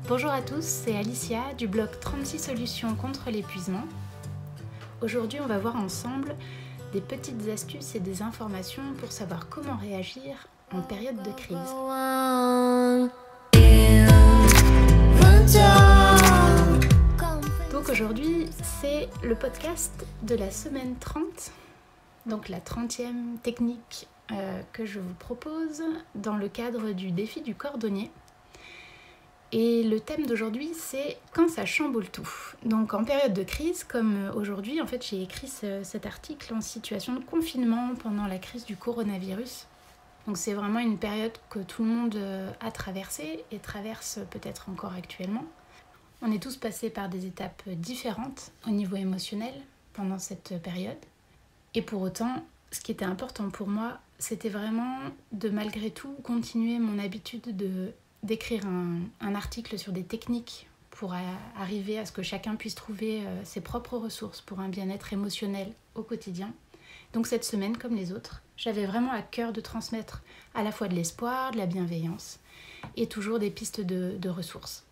Bonjour à tous, c'est Alicia du blog 36 solutions contre l'épuisement. Aujourd'hui, on va voir ensemble des petites astuces et des informations pour savoir comment réagir en période de crise. Donc aujourd'hui, c'est le podcast de la semaine 30, donc la 30e technique que je vous propose dans le cadre du défi du cordonnier. Et le thème d'aujourd'hui, c'est quand ça chamboule tout. Donc en période de crise, comme aujourd'hui, en fait j'ai écrit cet article en situation de confinement pendant la crise du coronavirus. Donc c'est vraiment une période que tout le monde a traversée et traverse peut-être encore actuellement. On est tous passés par des étapes différentes au niveau émotionnel pendant cette période. Et pour autant, ce qui était important pour moi, c'était vraiment de malgré tout continuer mon habitude d'écrire un article sur des techniques pour arriver à ce que chacun puisse trouver ses propres ressources pour un bien-être émotionnel au quotidien. Donc cette semaine, comme les autres, j'avais vraiment à cœur de transmettre à la fois de l'espoir, de la bienveillance et toujours des pistes de ressources.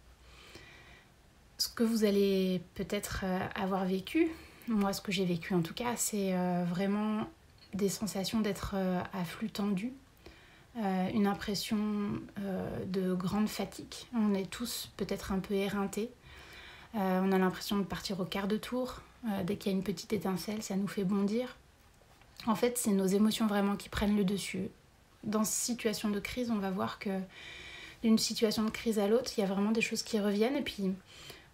Ce que vous allez peut-être avoir vécu, moi ce que j'ai vécu en tout cas, c'est vraiment des sensations d'être à flux tendu. Une impression de grande fatigue. On est tous peut-être un peu éreintés. On a l'impression de partir au quart de tour. Dès qu'il y a une petite étincelle, ça nous fait bondir. En fait, c'est nos émotions vraiment qui prennent le dessus. Dans cette situation de crise, on va voir que d'une situation de crise à l'autre, il y a vraiment des choses qui reviennent. Et puis,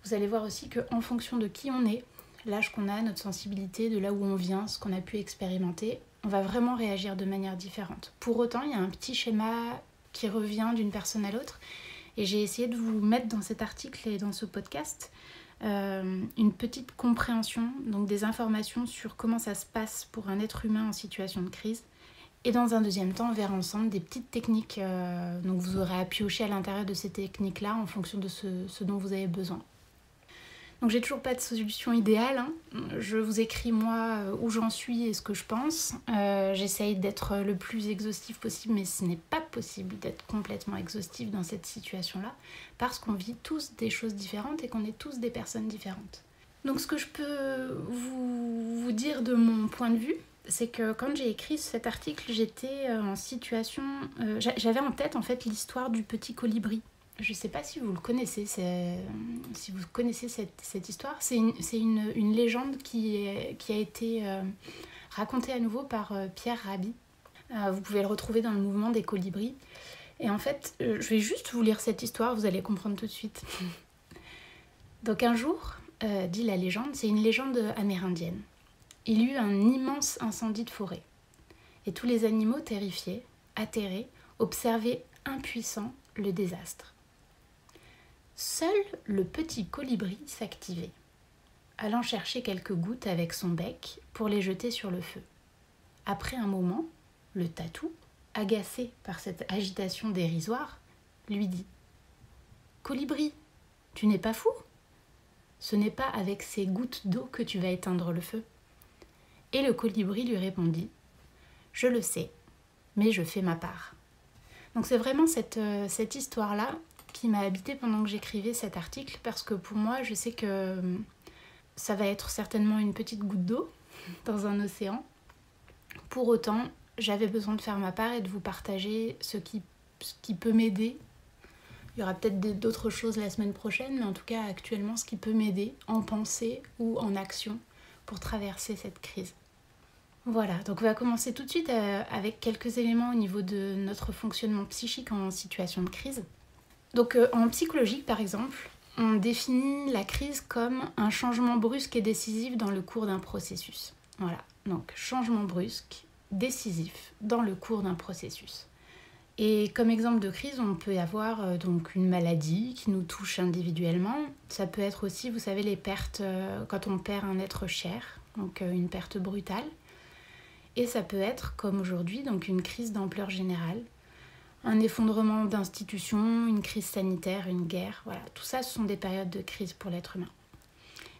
vous allez voir aussi qu'en fonction de qui on est, l'âge qu'on a, notre sensibilité, de là où on vient, ce qu'on a pu expérimenter, on va vraiment réagir de manière différente. Pour autant, il y a un petit schéma qui revient d'une personne à l'autre. Et j'ai essayé de vous mettre dans cet article et dans ce podcast une petite compréhension, donc des informations sur comment ça se passe pour un être humain en situation de crise. Et dans un deuxième temps, on verra ensemble des petites techniques. Donc vous aurez à piocher à l'intérieur de ces techniques-là en fonction de ce dont vous avez besoin. Donc j'ai toujours pas de solution idéale, Je vous écris moi où j'en suis et ce que je pense. J'essaye d'être le plus exhaustif possible, mais ce n'est pas possible d'être complètement exhaustif dans cette situation-là, parce qu'on vit tous des choses différentes et qu'on est tous des personnes différentes. Donc ce que je peux vous dire de mon point de vue, c'est que quand j'ai écrit cet article, j'étais en situation... j'avais en tête en fait l'histoire du petit colibri. Je ne sais pas si vous le connaissez, si vous connaissez cette histoire. C'est une légende qui a été racontée à nouveau par Pierre Rabhi. Vous pouvez le retrouver dans le mouvement des colibris. Et en fait, je vais juste vous lire cette histoire, vous allez comprendre tout de suite. Donc un jour, dit la légende, c'est une légende amérindienne. Il y eut un immense incendie de forêt. Et tous les animaux terrifiés, atterrés, observaient impuissants le désastre. Seul le petit colibri s'activait, allant chercher quelques gouttes avec son bec pour les jeter sur le feu. Après un moment, le tatou, agacé par cette agitation dérisoire, lui dit « Colibri, tu n'es pas fou ? Ce n'est pas avec ces gouttes d'eau que tu vas éteindre le feu. » Et le colibri lui répondit « Je le sais, mais je fais ma part. » Donc c'est vraiment cette histoire-là qui m'a habitée pendant que j'écrivais cet article, parce que pour moi, je sais que ça va être certainement une petite goutte d'eau dans un océan. Pour autant, j'avais besoin de faire ma part et de vous partager ce qui peut m'aider. Il y aura peut-être d'autres choses la semaine prochaine, mais en tout cas, actuellement, ce qui peut m'aider en pensée ou en action pour traverser cette crise. Voilà, donc on va commencer tout de suite avec quelques éléments au niveau de notre fonctionnement psychique en situation de crise. Donc en psychologie par exemple, on définit la crise comme un changement brusque et décisif dans le cours d'un processus. Voilà, donc changement brusque, décisif dans le cours d'un processus. Et comme exemple de crise, on peut avoir donc une maladie qui nous touche individuellement. Ça peut être aussi, vous savez, les pertes quand on perd un être cher, donc une perte brutale. Et ça peut être, comme aujourd'hui, donc une crise d'ampleur générale. Un effondrement d'institutions, une crise sanitaire, une guerre, voilà. Tout ça, ce sont des périodes de crise pour l'être humain.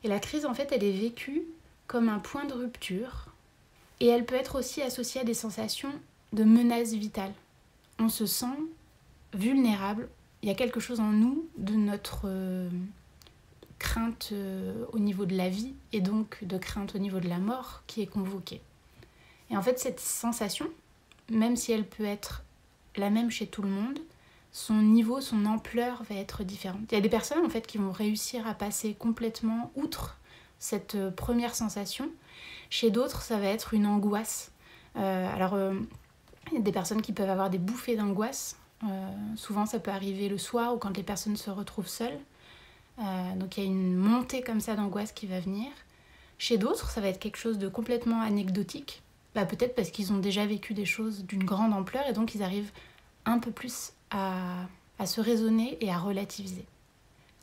Et la crise, en fait, elle est vécue comme un point de rupture. Et elle peut être aussi associée à des sensations de menace vitale. On se sent vulnérable il y a quelque chose en nous de notre crainte au niveau de la vie et donc de crainte au niveau de la mort qui est convoquée. Et en fait, cette sensation, même si elle peut être la même chez tout le monde, son niveau, son ampleur va être différente. Il y a des personnes en fait qui vont réussir à passer complètement outre cette première sensation. Chez d'autres, ça va être une angoisse. Il y a des personnes qui peuvent avoir des bouffées d'angoisse. Souvent, ça peut arriver le soir ou quand les personnes se retrouvent seules. Donc il y a une montée comme ça d'angoisse qui va venir. Chez d'autres, ça va être quelque chose de complètement anecdotique. Peut-être parce qu'ils ont déjà vécu des choses d'une grande ampleur et donc ils arrivent un peu plus à se raisonner et à relativiser.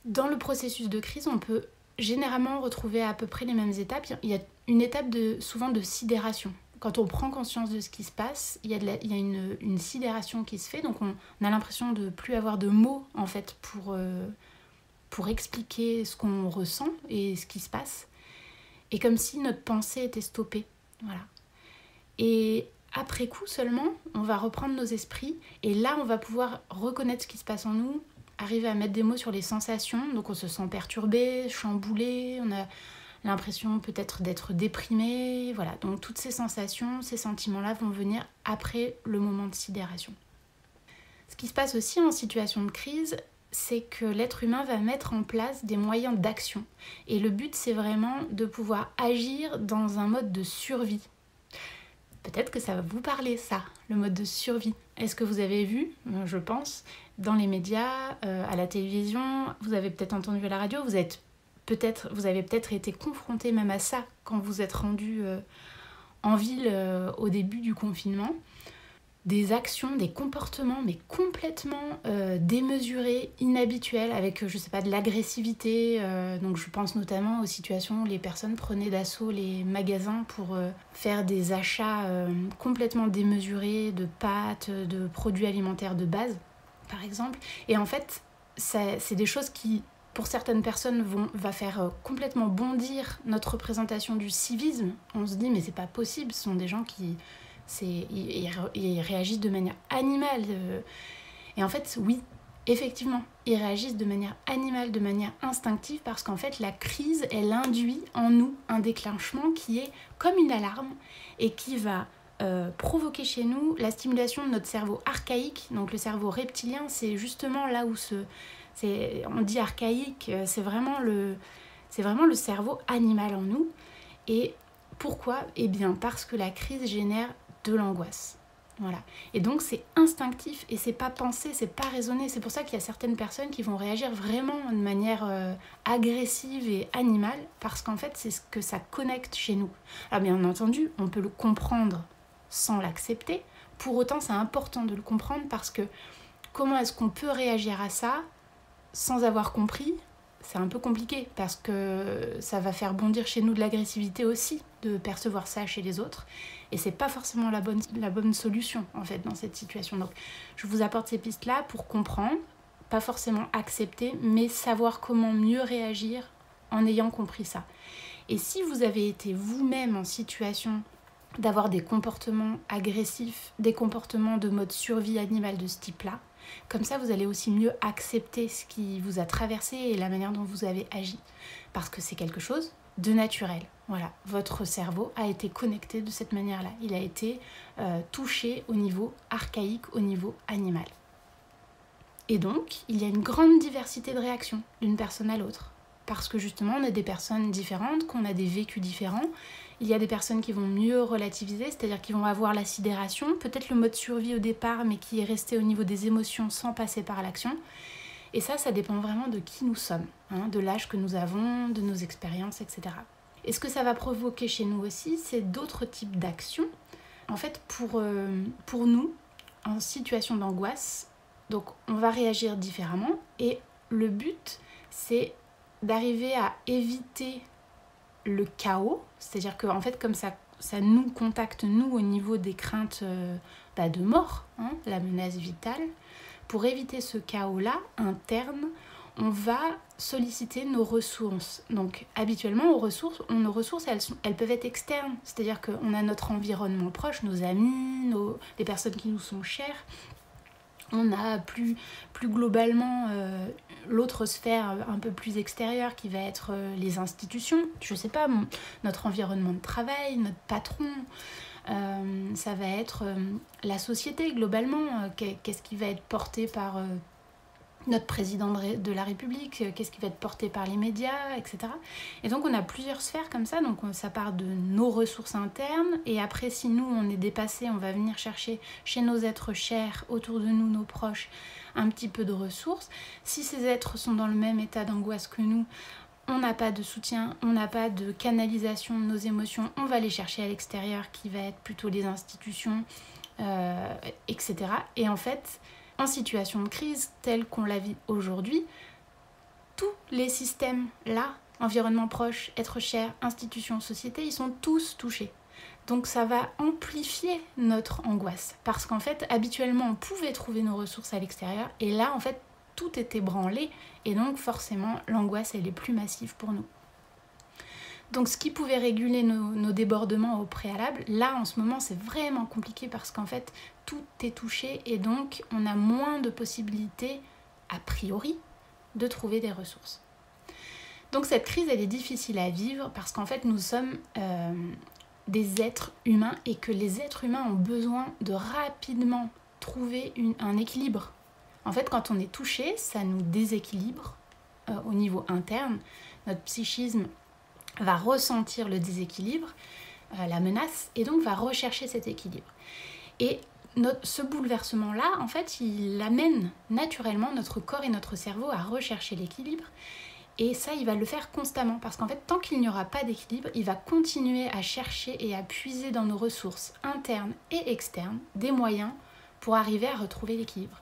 Dans le processus de crise, on peut généralement retrouver à peu près les mêmes étapes. Il y a une étape souvent de sidération. Quand on prend conscience de ce qui se passe, il y a une sidération qui se fait, donc on a l'impression de ne plus avoir de mots en fait pour expliquer ce qu'on ressent et ce qui se passe. Et comme si notre pensée était stoppée. Voilà. Et après coup seulement, on va reprendre nos esprits et là, on va pouvoir reconnaître ce qui se passe en nous, arriver à mettre des mots sur les sensations. Donc on se sent perturbé, chamboulé, on a l'impression peut-être d'être déprimé. Voilà, donc toutes ces sensations, ces sentiments-là vont venir après le moment de sidération. Ce qui se passe aussi en situation de crise, c'est que l'être humain va mettre en place des moyens d'action. Et le but, c'est vraiment de pouvoir agir dans un mode de survie. Peut-être que ça va vous parler, ça, le mode de survie. Est-ce que vous avez vu, je pense, dans les médias, à la télévision, vous avez peut-être entendu à la radio, vous avez peut-être été confronté même à ça quand vous êtes rendu en ville au début du confinement. Des actions, des comportements, mais complètement démesurés, inhabituels, avec, je sais pas, de l'agressivité. Donc je pense notamment aux situations où les personnes prenaient d'assaut les magasins pour faire des achats complètement démesurés de pâtes, de produits alimentaires de base, par exemple. Et en fait, c'est des choses qui, pour certaines personnes, va faire complètement bondir notre représentation du civisme. On se dit, mais c'est pas possible, ce sont des gens qui... Ils réagissent de manière animale. Et en fait, oui, effectivement, ils réagissent de manière animale, de manière instinctive, parce qu'en fait, la crise, elle induit en nous un déclenchement qui est comme une alarme et qui va provoquer chez nous la stimulation de notre cerveau archaïque. Donc le cerveau reptilien, c'est justement là où on dit archaïque, c'est vraiment le cerveau animal en nous. Et pourquoi ? Eh bien, parce que la crise génère de l'angoisse. Voilà. Et donc c'est instinctif et c'est pas pensé, c'est pas raisonné. C'est pour ça qu'il y a certaines personnes qui vont réagir vraiment de manière agressive et animale, parce qu'en fait c'est ce que ça connecte chez nous. Alors bien entendu, on peut le comprendre sans l'accepter. Pour autant, c'est important de le comprendre, parce que comment est-ce qu'on peut réagir à ça sans avoir compris ? C'est un peu compliqué, parce que ça va faire bondir chez nous de l'agressivité aussi, de percevoir ça chez les autres. Et c'est pas forcément la bonne solution, en fait, dans cette situation. Donc, je vous apporte ces pistes-là pour comprendre, pas forcément accepter, mais savoir comment mieux réagir en ayant compris ça. Et si vous avez été vous-même en situation d'avoir des comportements agressifs, des comportements de mode survie animale de ce type-là, comme ça, vous allez aussi mieux accepter ce qui vous a traversé et la manière dont vous avez agi. Parce que c'est quelque chose de naturel. Voilà, votre cerveau a été connecté de cette manière-là. Il a été touché au niveau archaïque, au niveau animal. Et donc, il y a une grande diversité de réactions d'une personne à l'autre. Parce que justement, on a des personnes différentes, qu'on a des vécus différents. Il y a des personnes qui vont mieux relativiser, c'est-à-dire qui vont avoir la sidération, peut-être le mode survie au départ, mais qui est resté au niveau des émotions sans passer par l'action. Et ça dépend vraiment de qui nous sommes, de l'âge que nous avons, de nos expériences, etc. Et ce que ça va provoquer chez nous aussi, c'est d'autres types d'actions. En fait, pour nous, en situation d'angoisse, donc on va réagir différemment. Et le but, c'est d'arriver à éviter le chaos, c'est-à-dire que en fait, comme ça nous contacte, nous, au niveau des craintes de mort, la menace vitale. Pour éviter ce chaos-là interne, on va solliciter nos ressources. Donc habituellement, nos ressources, elles peuvent être externes, c'est-à-dire qu'on a notre environnement proche, nos amis, les personnes qui nous sont chères. On a plus globalement l'autre sphère un peu plus extérieure qui va être les institutions. Je sais pas, notre environnement de travail, notre patron. Ça va être la société globalement. Qu'est-ce qui va être porté par notre président de la République, qu'est-ce qui va être porté par les médias, etc. Et donc on a plusieurs sphères comme ça, donc ça part de nos ressources internes, et après si nous on est dépassé, on va venir chercher chez nos êtres chers, autour de nous, nos proches, un petit peu de ressources. Si ces êtres sont dans le même état d'angoisse que nous, on n'a pas de soutien, on n'a pas de canalisation de nos émotions, on va les chercher à l'extérieur qui va être plutôt les institutions, etc. Et en fait, en situation de crise telle qu'on la vit aujourd'hui, tous les systèmes-là, environnement proche, être cher, institutions, société, ils sont tous touchés. Donc ça va amplifier notre angoisse. Parce qu'en fait, habituellement, on pouvait trouver nos ressources à l'extérieur. Et là, en fait, tout était branlé. Et donc forcément, l'angoisse, elle est plus massive pour nous. Donc ce qui pouvait réguler nos débordements au préalable, là en ce moment c'est vraiment compliqué parce qu'en fait tout est touché et donc on a moins de possibilités, a priori, de trouver des ressources. Donc cette crise elle est difficile à vivre parce qu'en fait nous sommes des êtres humains et que les êtres humains ont besoin de rapidement trouver un équilibre. En fait quand on est touché, ça nous déséquilibre au niveau interne, notre psychisme va ressentir le déséquilibre, la menace, et donc va rechercher cet équilibre. Et ce bouleversement-là, en fait, il amène naturellement notre corps et notre cerveau à rechercher l'équilibre, et ça, il va le faire constamment, parce qu'en fait, tant qu'il n'y aura pas d'équilibre, il va continuer à chercher et à puiser dans nos ressources internes et externes des moyens pour arriver à retrouver l'équilibre.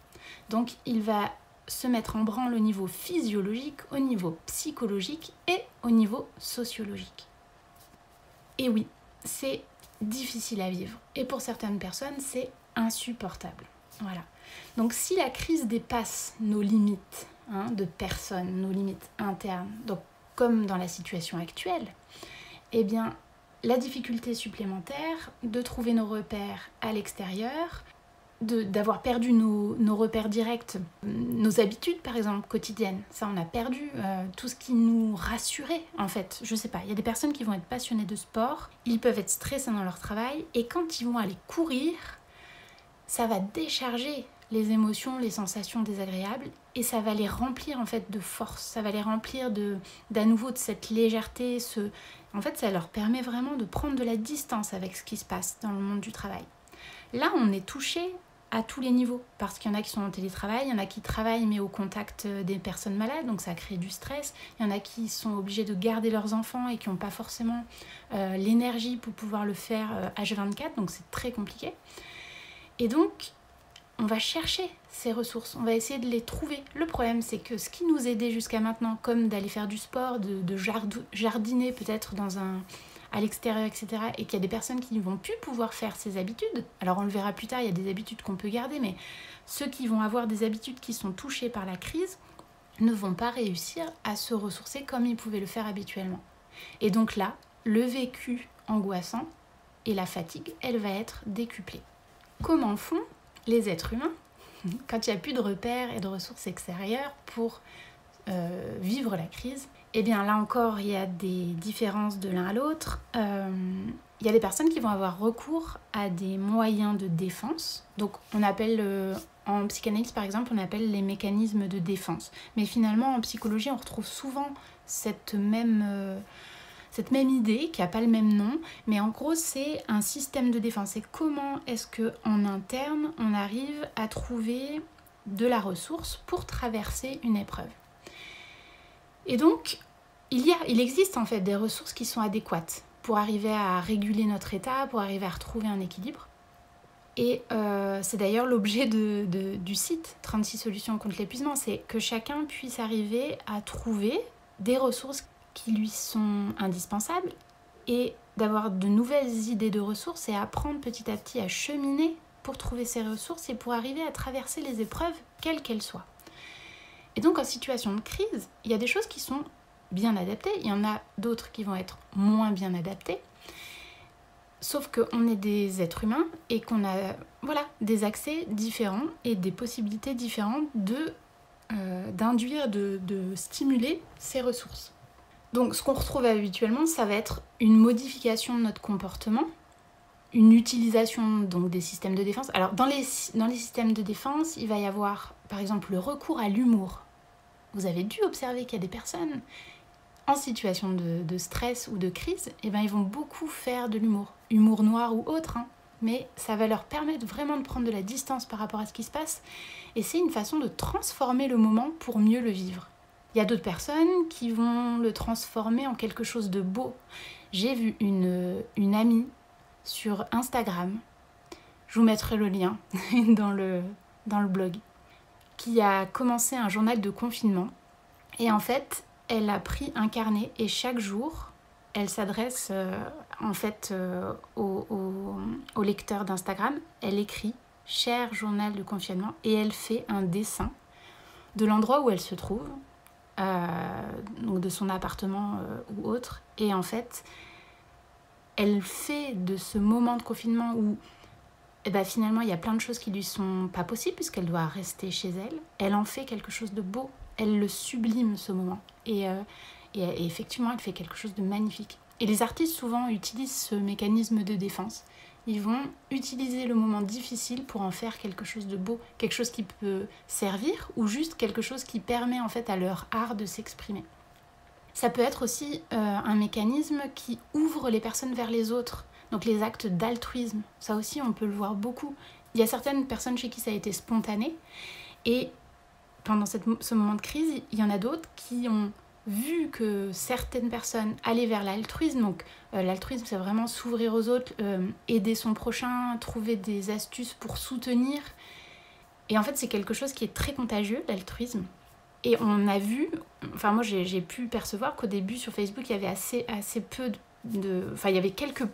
Donc, il va se mettre en branle au niveau physiologique, au niveau psychologique et au niveau sociologique. Et oui, c'est difficile à vivre. Et pour certaines personnes, c'est insupportable. Voilà. Donc si la crise dépasse nos limites de personnes, nos limites internes, donc comme dans la situation actuelle, eh bien, la difficulté supplémentaire de trouver nos repères à l'extérieur, d'avoir perdu nos repères directs, nos habitudes par exemple quotidiennes, ça on a perdu tout ce qui nous rassurait en fait. Je sais pas, il y a des personnes qui vont être passionnées de sport, ils peuvent être stressés dans leur travail et quand ils vont aller courir, ça va décharger les émotions, les sensations désagréables et ça va les remplir en fait de force, ça va les remplir d'à nouveau de cette légèreté, en fait ça leur permet vraiment de prendre de la distance avec ce qui se passe dans le monde du travail. Là on est touché à tous les niveaux, parce qu'il y en a qui sont en télétravail, il y en a qui travaillent mais au contact des personnes malades, donc ça crée du stress, il y en a qui sont obligés de garder leurs enfants et qui n'ont pas forcément l'énergie pour pouvoir le faire H24, donc c'est très compliqué. Et donc, on va chercher ces ressources, on va essayer de les trouver. Le problème, c'est que ce qui nous aidait jusqu'à maintenant, comme d'aller faire du sport, de jardiner peut-être à l'extérieur, etc., et qu'il y a des personnes qui ne vont plus pouvoir faire ces habitudes. Alors on le verra plus tard, il y a des habitudes qu'on peut garder, mais ceux qui vont avoir des habitudes qui sont touchées par la crise ne vont pas réussir à se ressourcer comme ils pouvaient le faire habituellement. Et donc là, le vécu angoissant et la fatigue, elle va être décuplée. Comment font les êtres humains quand il n'y a plus de repères et de ressources extérieures pour vivre la crise? Eh bien là encore, il y a des différences de l'un à l'autre. Il y a des personnes qui vont avoir recours à des moyens de défense. Donc on appelle, en psychanalyse par exemple, on appelle les mécanismes de défense. Mais finalement en psychologie, on retrouve souvent cette même idée qui n'a pas le même nom. Mais en gros, c'est un système de défense. C'est comment est-ce qu'en interne, on arrive à trouver de la ressource pour traverser une épreuve. Et donc, il existe en fait des ressources qui sont adéquates pour arriver à réguler notre état, pour arriver à retrouver un équilibre. Et c'est d'ailleurs l'objet du site 36 solutions contre l'épuisement, c'est que chacun puisse arriver à trouver des ressources qui lui sont indispensables et d'avoir de nouvelles idées de ressources et apprendre petit à petit à cheminer pour trouver ces ressources et pour arriver à traverser les épreuves, quelles qu'elles soient. Et donc en situation de crise, il y a des choses qui sont bien adaptées, il y en a d'autres qui vont être moins bien adaptées. Sauf qu'on est des êtres humains et qu'on a des accès différents et des possibilités différentes d'induire, de stimuler ces ressources. Donc ce qu'on retrouve habituellement, ça va être une modification de notre comportement, une utilisation donc, des systèmes de défense. Alors dans les systèmes de défense, il va y avoir par exemple le recours à l'humour. Vous avez dû observer qu'il y a des personnes en situation de stress ou de crise, ils vont beaucoup faire de l'humour. Humour noir ou autre, mais ça va leur permettre vraiment de prendre de la distance par rapport à ce qui se passe. Et c'est une façon de transformer le moment pour mieux le vivre. Il y a d'autres personnes qui vont le transformer en quelque chose de beau. J'ai vu une amie sur Instagram, je vous mettrai le lien dans le blog, qui a commencé un journal de confinement. Et en fait, elle a pris un carnet et chaque jour, elle s'adresse au lecteur d'Instagram. Elle écrit « Cher journal de confinement » et elle fait un dessin de l'endroit où elle se trouve, donc de son appartement ou autre. Et en fait, elle fait de ce moment de confinement où finalement il y a plein de choses qui lui sont pas possibles puisqu'elle doit rester chez elle, elle en fait quelque chose de beau. Elle le sublime, ce moment. Et effectivement, elle fait quelque chose de magnifique. Et les artistes, souvent, utilisent ce mécanisme de défense. Ils vont utiliser le moment difficile pour en faire quelque chose de beau, quelque chose qui peut servir, ou juste quelque chose qui permet, en fait, à leur art de s'exprimer. Ça peut être aussi un mécanisme qui ouvre les personnes vers les autres. Donc les actes d'altruisme, ça aussi, on peut le voir beaucoup. Il y a certaines personnes chez qui ça a été spontané, et pendant ce moment de crise, il y en a d'autres qui ont vu que certaines personnes allaient vers l'altruisme. Donc l'altruisme, c'est vraiment s'ouvrir aux autres, aider son prochain, trouver des astuces pour soutenir. Et en fait, c'est quelque chose qui est très contagieux, l'altruisme. Et on a vu, moi j'ai pu percevoir qu'au début sur Facebook, il y avait assez peu il y avait quelques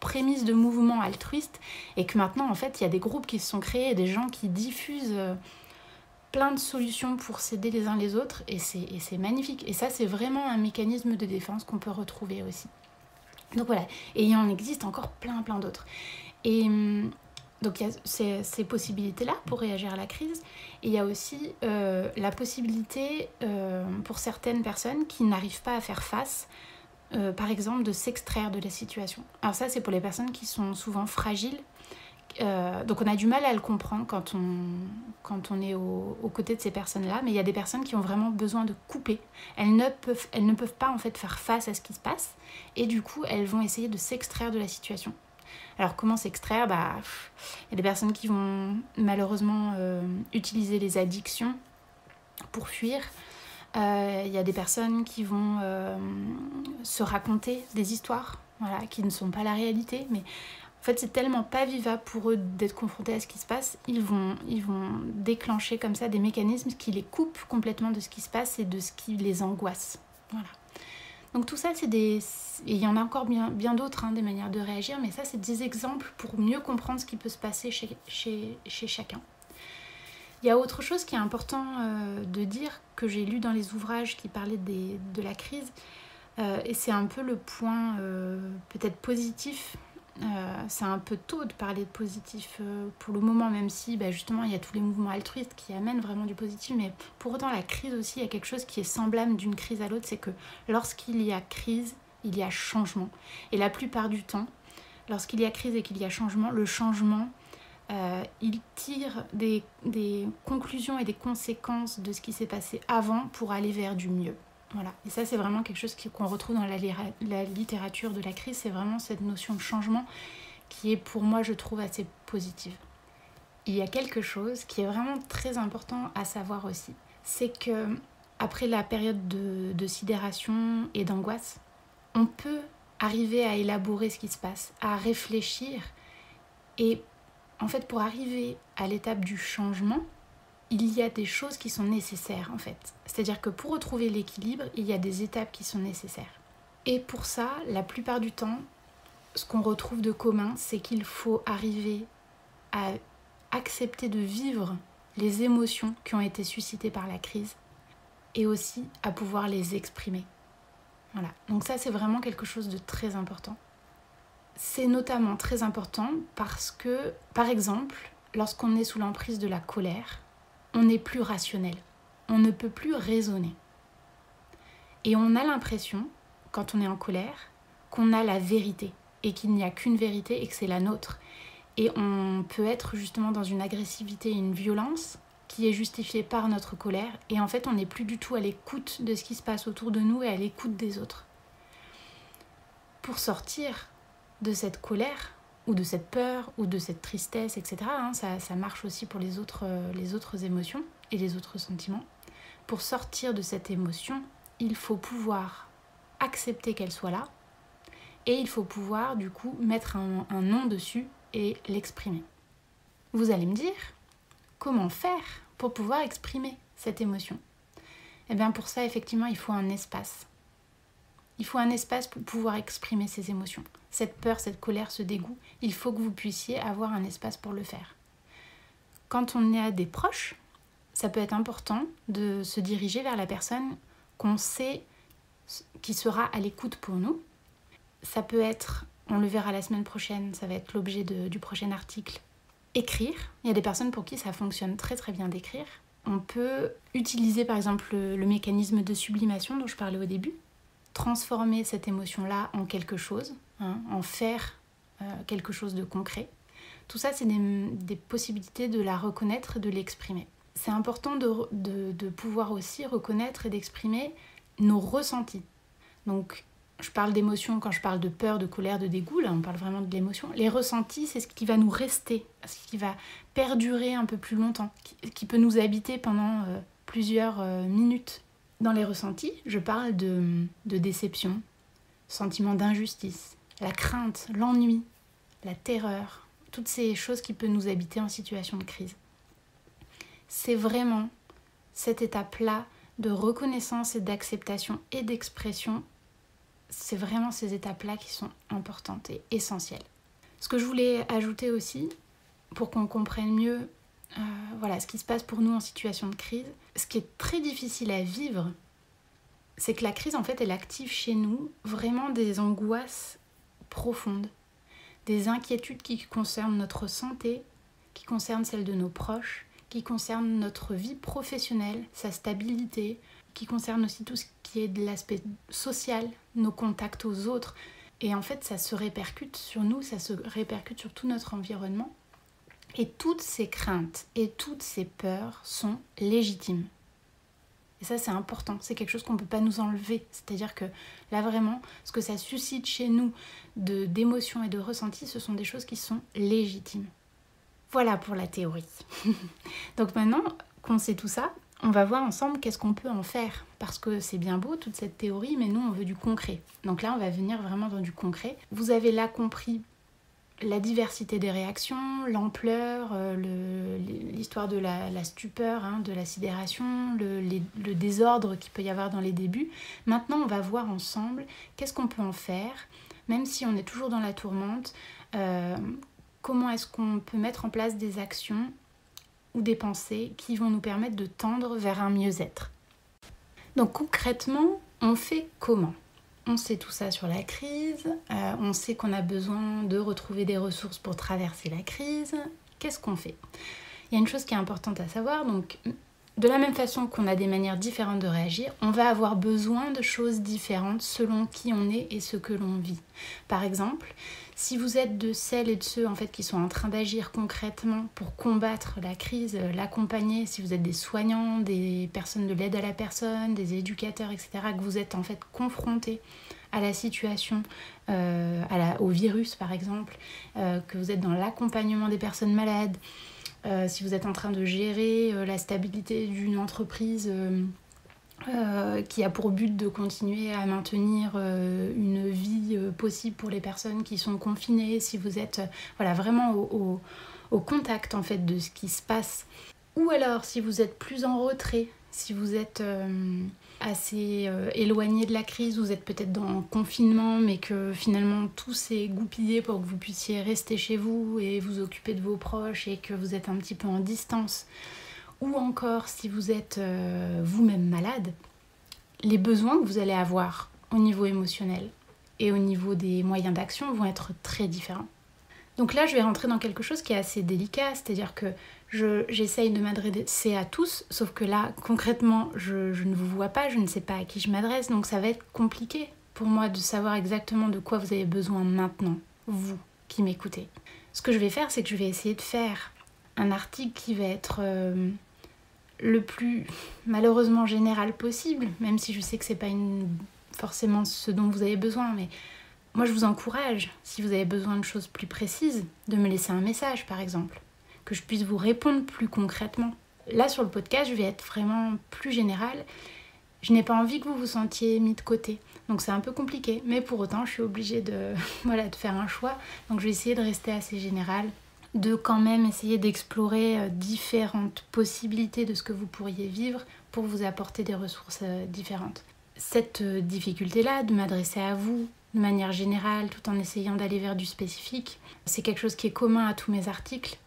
prémices de mouvements altruistes, et que maintenant, en fait, il y a des groupes qui se sont créés, des gens qui diffusent plein de solutions pour s'aider les uns les autres, et c'est magnifique. Et ça, c'est vraiment un mécanisme de défense qu'on peut retrouver aussi. Donc voilà, et il en existe encore plein d'autres. Et donc il y a ces possibilités-là pour réagir à la crise, et il y a aussi la possibilité pour certaines personnes qui n'arrivent pas à faire face, par exemple, de s'extraire de la situation. Alors ça, c'est pour les personnes qui sont souvent fragiles. Donc on a du mal à le comprendre quand on est aux côtés de ces personnes-là, mais il y a des personnes qui ont vraiment besoin de couper. Elles ne peuvent pas en fait faire face à ce qui se passe, et du coup elles vont essayer de s'extraire de la situation. Alors comment s'extraire ? Il y a des personnes qui vont malheureusement utiliser les addictions pour fuir. Il y a des personnes qui vont se raconter des histoires, qui ne sont pas la réalité, mais en fait, c'est tellement pas vivable pour eux d'être confrontés à ce qui se passe, ils vont déclencher comme ça des mécanismes qui les coupent complètement de ce qui se passe et de ce qui les angoisse. Voilà. Donc tout ça, et il y en a encore bien d'autres, des manières de réagir, mais ça, c'est des exemples pour mieux comprendre ce qui peut se passer chez chacun. Il y a autre chose qui est important de dire, que j'ai lu dans les ouvrages qui parlaient de la crise, et c'est un peu le point peut-être positif. C'est un peu tôt de parler de positif pour le moment, même si justement il y a tous les mouvements altruistes qui amènent vraiment du positif, mais pour autant la crise aussi, il y a quelque chose qui est semblable d'une crise à l'autre, c'est que lorsqu'il y a crise, il y a changement. Et la plupart du temps, lorsqu'il y a crise et qu'il y a changement, le changement, il tire des conclusions et des conséquences de ce qui s'est passé avant pour aller vers du mieux. Voilà. Et ça, c'est vraiment quelque chose qu'on retrouve dans la littérature de la crise, c'est vraiment cette notion de changement qui est, pour moi, je trouve assez positive. Il y a quelque chose qui est vraiment très important à savoir aussi, c'est que après la période de sidération et d'angoisse, on peut arriver à élaborer ce qui se passe, à réfléchir, et en fait, pour arriver à l'étape du changement, il y a des choses qui sont nécessaires en fait. C'est-à-dire que pour retrouver l'équilibre, il y a des étapes qui sont nécessaires. Et pour ça, la plupart du temps, ce qu'on retrouve de commun, c'est qu'il faut arriver à accepter de vivre les émotions qui ont été suscitées par la crise et aussi à pouvoir les exprimer. Voilà. Donc ça, c'est vraiment quelque chose de très important. C'est notamment très important parce que, par exemple, lorsqu'on est sous l'emprise de la colère, on n'est plus rationnel, on ne peut plus raisonner. Et on a l'impression, quand on est en colère, qu'on a la vérité et qu'il n'y a qu'une vérité et que c'est la nôtre. Et on peut être justement dans une agressivité et une violence qui est justifiée par notre colère. Et en fait, on n'est plus du tout à l'écoute de ce qui se passe autour de nous et à l'écoute des autres. Pour sortir de cette colère ou de cette peur ou de cette tristesse, etc., ça marche aussi pour les autres émotions et les autres sentiments. Pour sortir de cette émotion, il faut pouvoir accepter qu'elle soit là et il faut pouvoir du coup mettre un nom dessus et l'exprimer. Vous allez me dire, comment faire pour pouvoir exprimer cette émotion ? Eh bien pour ça, effectivement, il faut un espace. Il faut un espace pour pouvoir exprimer ces émotions. Cette peur, cette colère, ce dégoût, il faut que vous puissiez avoir un espace pour le faire. Quand on est à des proches, ça peut être important de se diriger vers la personne qu'on sait qui sera à l'écoute pour nous. Ça peut être, on le verra la semaine prochaine, ça va être l'objet du prochain article, écrire. Il y a des personnes pour qui ça fonctionne très très bien d'écrire. On peut utiliser par exemple le mécanisme de sublimation dont je parlais au début, transformer cette émotion-là en quelque chose, en faire quelque chose de concret. Tout ça, c'est des possibilités de la reconnaître et de l'exprimer. C'est important de pouvoir aussi reconnaître et d'exprimer nos ressentis. Donc, je parle d'émotions quand je parle de peur, de colère, de dégoût, là on parle vraiment de l'émotion. Les ressentis, c'est ce qui va nous rester, ce qui va perdurer un peu plus longtemps, qui peut nous habiter pendant plusieurs minutes. Dans les ressentis, je parle de déception, sentiment d'injustice, la crainte, l'ennui, la terreur, toutes ces choses qui peuvent nous habiter en situation de crise. C'est vraiment cette étape-là de reconnaissance et d'acceptation et d'expression, c'est vraiment ces étapes-là qui sont importantes et essentielles. Ce que je voulais ajouter aussi, pour qu'on comprenne mieux ce qui se passe pour nous en situation de crise, ce qui est très difficile à vivre, c'est que la crise, en fait, elle active chez nous vraiment des angoisses profondes, des inquiétudes qui concernent notre santé, qui concernent celle de nos proches, qui concernent notre vie professionnelle, sa stabilité, qui concernent aussi tout ce qui est de l'aspect social, nos contacts aux autres. Et en fait, ça se répercute sur nous, ça se répercute sur tout notre environnement. Et toutes ces craintes et toutes ces peurs sont légitimes. Et ça, c'est important, c'est quelque chose qu'on ne peut pas nous enlever. C'est-à-dire que là, vraiment, ce que ça suscite chez nous d'émotions et de ressentis, ce sont des choses qui sont légitimes. Voilà pour la théorie. Donc maintenant qu'on sait tout ça, on va voir ensemble qu'est-ce qu'on peut en faire. Parce que c'est bien beau toute cette théorie, mais nous, on veut du concret. Donc là, on va venir vraiment dans du concret. Vous avez là compris la diversité des réactions, l'ampleur, l'histoire de la stupeur, de la sidération, le désordre qu'il peut y avoir dans les débuts. Maintenant, on va voir ensemble qu'est-ce qu'on peut en faire, même si on est toujours dans la tourmente, comment est-ce qu'on peut mettre en place des actions ou des pensées qui vont nous permettre de tendre vers un mieux-être. Donc concrètement, on fait comment ? On sait tout ça sur la crise, on sait qu'on a besoin de retrouver des ressources pour traverser la crise. Qu'est-ce qu'on fait ? Il y a une chose qui est importante à savoir, donc de la même façon qu'on a des manières différentes de réagir, on va avoir besoin de choses différentes selon qui on est et ce que l'on vit. Par exemple, si vous êtes de celles et de ceux en fait, qui sont en train d'agir concrètement pour combattre la crise, l'accompagner, si vous êtes des soignants, des personnes de l'aide à la personne, des éducateurs, etc., que vous êtes en fait confrontés à la situation, au virus par exemple, que vous êtes dans l'accompagnement des personnes malades, si vous êtes en train de gérer la stabilité d'une entreprise qui a pour but de continuer à maintenir une vie possible pour les personnes qui sont confinées, si vous êtes vraiment au contact en fait de ce qui se passe, ou alors si vous êtes plus en retrait, si vous êtes assez éloigné de la crise, vous êtes peut-être dans le confinement mais que finalement tout s'est goupillé pour que vous puissiez rester chez vous et vous occuper de vos proches et que vous êtes un petit peu en distance, ou encore si vous êtes vous-même malade, les besoins que vous allez avoir au niveau émotionnel, et au niveau des moyens d'action vont être très différents. Donc là, je vais rentrer dans quelque chose qui est assez délicat, c'est-à-dire que j'essaye de m'adresser à tous, sauf que là, concrètement, je ne vous vois pas, je ne sais pas à qui je m'adresse, donc ça va être compliqué pour moi de savoir exactement de quoi vous avez besoin maintenant, vous qui m'écoutez. Ce que je vais faire, c'est que je vais essayer de faire un article qui va être le plus malheureusement général possible, même si je sais que c'est pas forcément ce dont vous avez besoin, mais moi je vous encourage, si vous avez besoin de choses plus précises, de me laisser un message par exemple, que je puisse vous répondre plus concrètement. Là sur le podcast, je vais être vraiment plus générale. Je n'ai pas envie que vous vous sentiez mis de côté, donc c'est un peu compliqué, mais pour autant je suis obligée de faire un choix, donc je vais essayer de rester assez générale, de quand même essayer d'explorer différentes possibilités de ce que vous pourriez vivre pour vous apporter des ressources différentes. Cette difficulté-là de m'adresser à vous de manière générale tout en essayant d'aller vers du spécifique, c'est quelque chose qui est commun à tous mes articles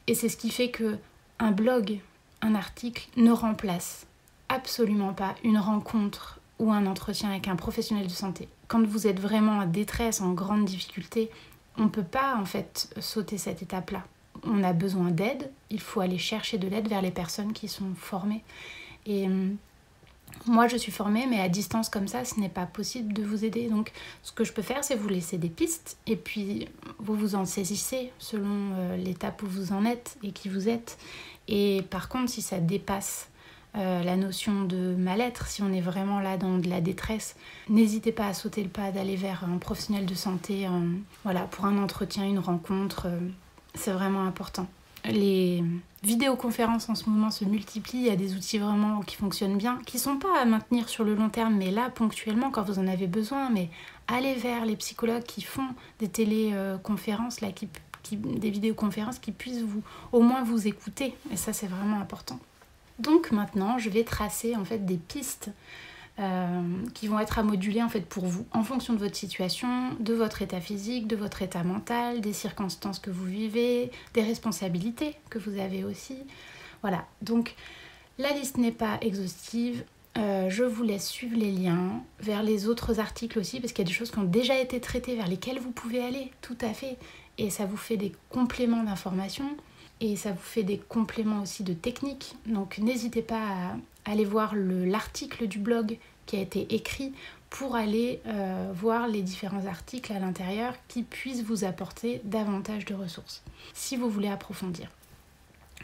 et c'est ce qui fait que un blog, un article ne remplace absolument pas une rencontre ou un entretien avec un professionnel de santé. Quand vous êtes vraiment en détresse, en grande difficulté, on ne peut pas en fait sauter cette étape-là. On a besoin d'aide, il faut aller chercher de l'aide vers les personnes qui sont formées. Et moi je suis formée, mais à distance comme ça, ce n'est pas possible de vous aider. Donc ce que je peux faire, c'est vous laisser des pistes et puis vous vous en saisissez selon l'étape où vous en êtes et qui vous êtes. Et par contre, si ça dépasse la notion de mal-être, si on est vraiment là dans de la détresse, n'hésitez pas à sauter le pas d'aller vers un professionnel de santé pour un entretien, une rencontre, c'est vraiment important. Les vidéoconférences en ce moment se multiplient, il y a des outils vraiment qui fonctionnent bien, qui ne sont pas à maintenir sur le long terme, mais là ponctuellement quand vous en avez besoin, mais allez vers les psychologues qui font des téléconférences, des vidéoconférences qui puissent au moins vous écouter, et ça c'est vraiment important. Donc maintenant, je vais tracer en fait des pistes qui vont être à moduler en fait pour vous en fonction de votre situation, de votre état physique, de votre état mental, des circonstances que vous vivez, des responsabilités que vous avez aussi. Voilà, donc la liste n'est pas exhaustive. Je vous laisse suivre les liens vers les autres articles aussi parce qu'il y a des choses qui ont déjà été traitées vers lesquelles vous pouvez aller, tout à fait. Et ça vous fait des compléments d'informations. Et ça vous fait des compléments aussi de techniques. Donc n'hésitez pas à aller voir l'article du blog qui a été écrit pour aller voir les différents articles à l'intérieur qui puissent vous apporter davantage de ressources si vous voulez approfondir.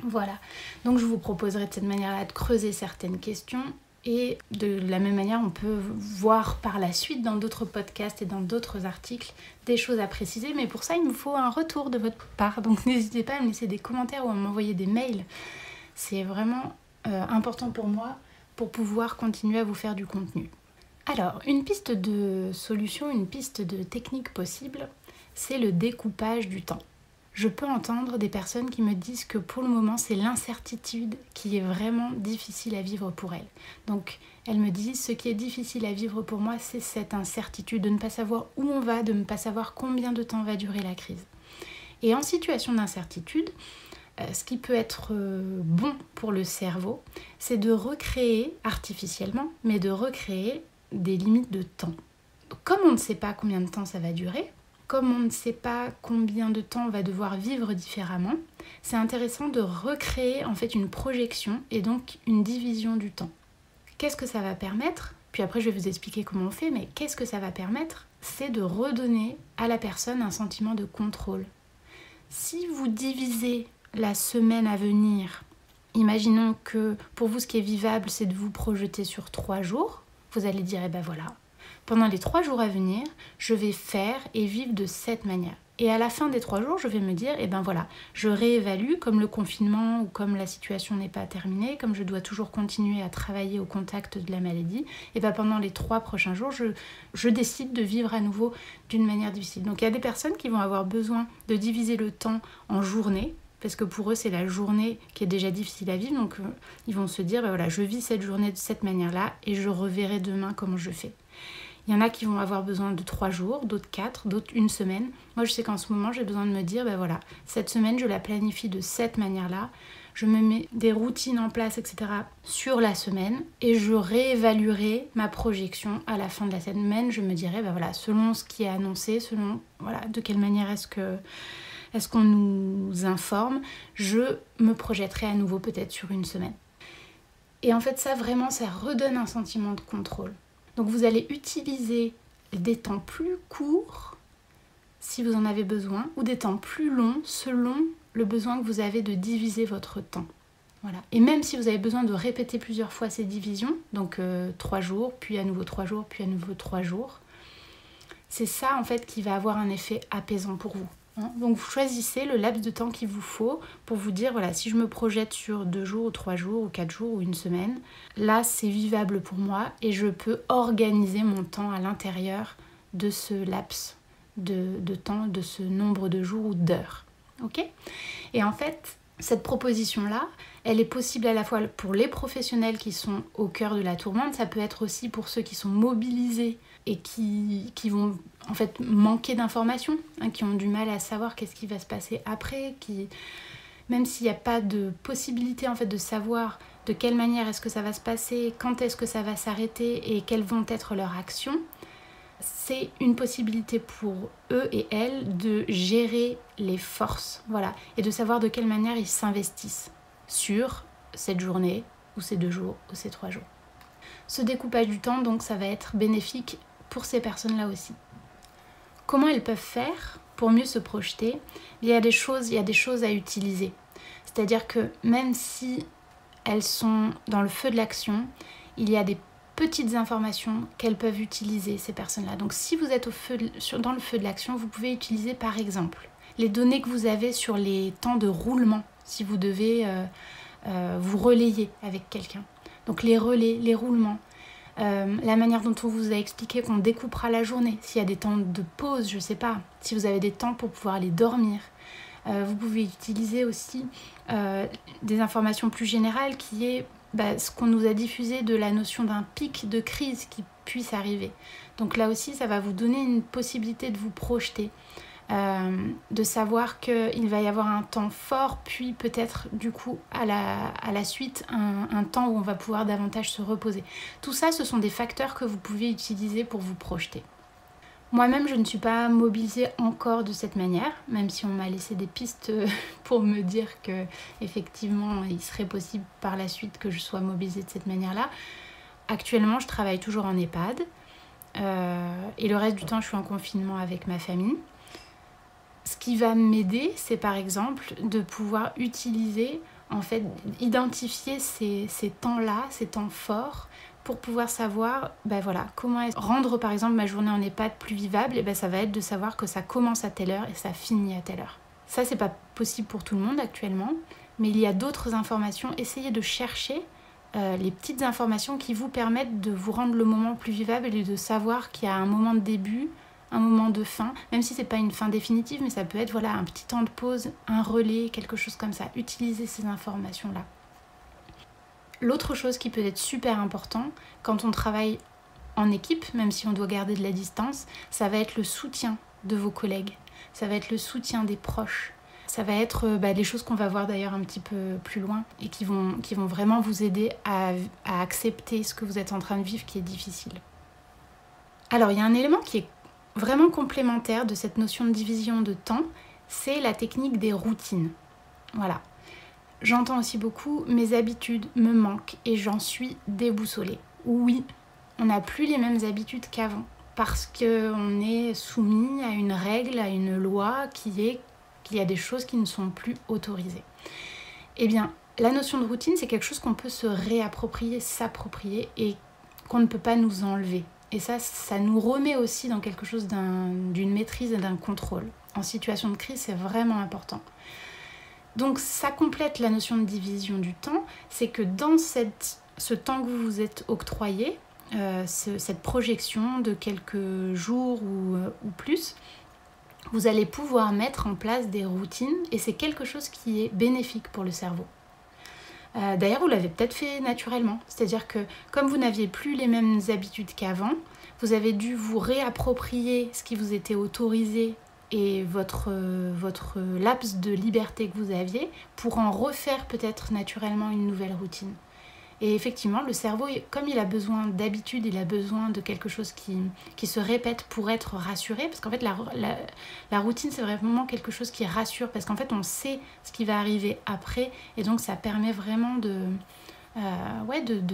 Voilà, donc je vous proposerai de cette manière-là de creuser certaines questions. Et de la même manière, on peut voir par la suite dans d'autres podcasts et dans d'autres articles des choses à préciser. Mais pour ça, il me faut un retour de votre part. Donc n'hésitez pas à me laisser des commentaires ou à m'envoyer des mails. C'est vraiment important pour moi pour pouvoir continuer à vous faire du contenu. Alors, une piste de solution, une piste de technique possible, c'est le découpage du temps. Je peux entendre des personnes qui me disent que pour le moment, c'est l'incertitude qui est vraiment difficile à vivre pour elles. Donc, elles me disent, ce qui est difficile à vivre pour moi, c'est cette incertitude de ne pas savoir où on va, de ne pas savoir combien de temps va durer la crise. Et en situation d'incertitude, ce qui peut être bon pour le cerveau, c'est de recréer artificiellement, mais de recréer des limites de temps. Comme on ne sait pas combien de temps ça va durer, comme on ne sait pas combien de temps on va devoir vivre différemment, c'est intéressant de recréer en fait une projection et donc une division du temps. Qu'est-ce que ça va permettre ? Puis après je vais vous expliquer comment on fait, mais qu'est-ce que ça va permettre ? C'est de redonner à la personne un sentiment de contrôle. Si vous divisez la semaine à venir, imaginons que pour vous ce qui est vivable c'est de vous projeter sur 3 jours, vous allez dire eh ben voilà, pendant les 3 jours à venir, je vais faire et vivre de cette manière. Et à la fin des 3 jours, je vais me dire, eh ben voilà, je réévalue comme le confinement ou comme la situation n'est pas terminée, comme je dois toujours continuer à travailler au contact de la maladie, et ben pendant les 3 prochains jours, je décide de vivre à nouveau d'une manière difficile. Donc il y a des personnes qui vont avoir besoin de diviser le temps en journées, parce que pour eux, c'est la journée qui est déjà difficile à vivre, donc ils vont se dire, ben voilà, je vis cette journée de cette manière-là, et je reverrai demain comment je fais. Il y en a qui vont avoir besoin de 3 jours, d'autres 4, d'autres 1 semaine. Moi, je sais qu'en ce moment, j'ai besoin de me dire, ben voilà, cette semaine, je la planifie de cette manière-là. je me mets des routines en place, etc. sur la semaine et je réévaluerai ma projection à la fin de la semaine. Je me dirai, selon ce qui est annoncé, selon de quelle manière est-ce qu'on nous informe, je me projetterai à nouveau peut-être sur une semaine. Et en fait, ça redonne un sentiment de contrôle. Donc vous allez utiliser des temps plus courts si vous en avez besoin ou des temps plus longs selon le besoin que vous avez de diviser votre temps. Voilà. Et même si vous avez besoin de répéter plusieurs fois ces divisions, donc 3 jours, puis à nouveau 3 jours, puis à nouveau 3 jours, c'est ça en fait qui va avoir un effet apaisant pour vous. Donc vous choisissez le laps de temps qu'il vous faut pour vous dire, si je me projette sur 2 jours ou 3 jours ou 4 jours ou une semaine, là c'est vivable pour moi et je peux organiser mon temps à l'intérieur de ce laps de temps, de ce nombre de jours ou d'heures. Ok ? Et en fait, cette proposition-là, elle est possible à la fois pour les professionnels qui sont au cœur de la tourmente, ça peut être aussi pour ceux qui sont mobilisés et qui vont en fait manquer d'informations, qui ont du mal à savoir qu'est-ce qui va se passer après, même s'il n'y a pas de possibilité en fait de savoir de quelle manière est-ce que ça va se passer, quand est-ce que ça va s'arrêter et quelles vont être leurs actions, c'est une possibilité pour eux et elles de gérer les forces, et de savoir de quelle manière ils s'investissent sur cette journée, ou ces 2 jours, ou ces 3 jours. Ce découpage du temps, donc, ça va être bénéfique pour ces personnes-là aussi. Comment elles peuvent faire pour mieux se projeter ? Il y a des choses à utiliser. C'est-à-dire que même si elles sont dans le feu de l'action, il y a des petites informations qu'elles peuvent utiliser, ces personnes-là. Donc si vous êtes dans le feu de l'action, vous pouvez utiliser par exemple les données que vous avez sur les temps de roulement, si vous devez vous relayer avec quelqu'un. Donc les relais, les roulements, la manière dont on vous a expliqué qu'on découpera la journée, s'il y a des temps de pause, je ne sais pas, si vous avez des temps pour pouvoir aller dormir. Vous pouvez utiliser aussi des informations plus générales qui est ce qu'on nous a diffusé de la notion d'un pic de crise qui puisse arriver. Donc là aussi, ça va vous donner une possibilité de vous projeter, de savoir qu'il va y avoir un temps fort, puis peut-être du coup à la suite un temps où on va pouvoir davantage se reposer. Tout ça, ce sont des facteurs que vous pouvez utiliser pour vous projeter. Moi-même, je ne suis pas mobilisée encore de cette manière, même si on m'a laissé des pistes pour me dire que effectivement, il serait possible par la suite que je sois mobilisée de cette manière-là. Actuellement, je travaille toujours en EHPAD et le reste du temps, je suis en confinement avec ma famille. Ce qui va m'aider, c'est par exemple de pouvoir utiliser, en fait, identifier ces temps-là, ces temps forts, pour pouvoir savoir comment rendre par exemple ma journée en EHPAD plus vivable, et ça va être de savoir que ça commence à telle heure et ça finit à telle heure. Ça, c'est pas possible pour tout le monde actuellement, mais il y a d'autres informations. Essayez de chercher les petites informations qui vous permettent de vous rendre le moment plus vivable et de savoir qu'il y a un moment de début, un moment de fin, même si c'est pas une fin définitive, mais ça peut être un petit temps de pause, un relais, quelque chose comme ça. Utilisez ces informations-là. L'autre chose qui peut être super important quand on travaille en équipe, même si on doit garder de la distance, ça va être le soutien de vos collègues, ça va être le soutien des proches, ça va être les choses qu'on va voir d'ailleurs un petit peu plus loin et qui vont vraiment vous aider à accepter ce que vous êtes en train de vivre qui est difficile. Alors il y a un élément qui est vraiment complémentaire de cette notion de division de temps, c'est la technique des routines. Voilà. J'entends aussi beaucoup, mes habitudes me manquent et j'en suis déboussolée. Oui, on n'a plus les mêmes habitudes qu'avant parce qu'on est soumis à une règle, à une loi qui est qu'il y a des choses qui ne sont plus autorisées. Eh bien, la notion de routine, c'est quelque chose qu'on peut se réapproprier, s'approprier et qu'on ne peut pas nous enlever. Et ça nous remet aussi dans quelque chose d'une maîtrise et d'un contrôle. En situation de crise, c'est vraiment important. Donc ça complète la notion de division du temps, c'est que dans ce temps que vous vous êtes octroyé, cette projection de quelques jours ou plus, vous allez pouvoir mettre en place des routines et c'est quelque chose qui est bénéfique pour le cerveau. D'ailleurs, vous l'avez peut-être fait naturellement, c'est-à-dire que comme vous n'aviez plus les mêmes habitudes qu'avant, vous avez dû vous réapproprier ce qui vous était autorisé et votre laps de liberté que vous aviez pour en refaire peut-être naturellement une nouvelle routine. Et effectivement, le cerveau, comme il a besoin d'habitude, il a besoin de quelque chose qui se répète pour être rassuré. Parce qu'en fait, la routine, c'est vraiment quelque chose qui rassure. Parce qu'en fait, on sait ce qui va arriver après. Et donc, ça permet vraiment de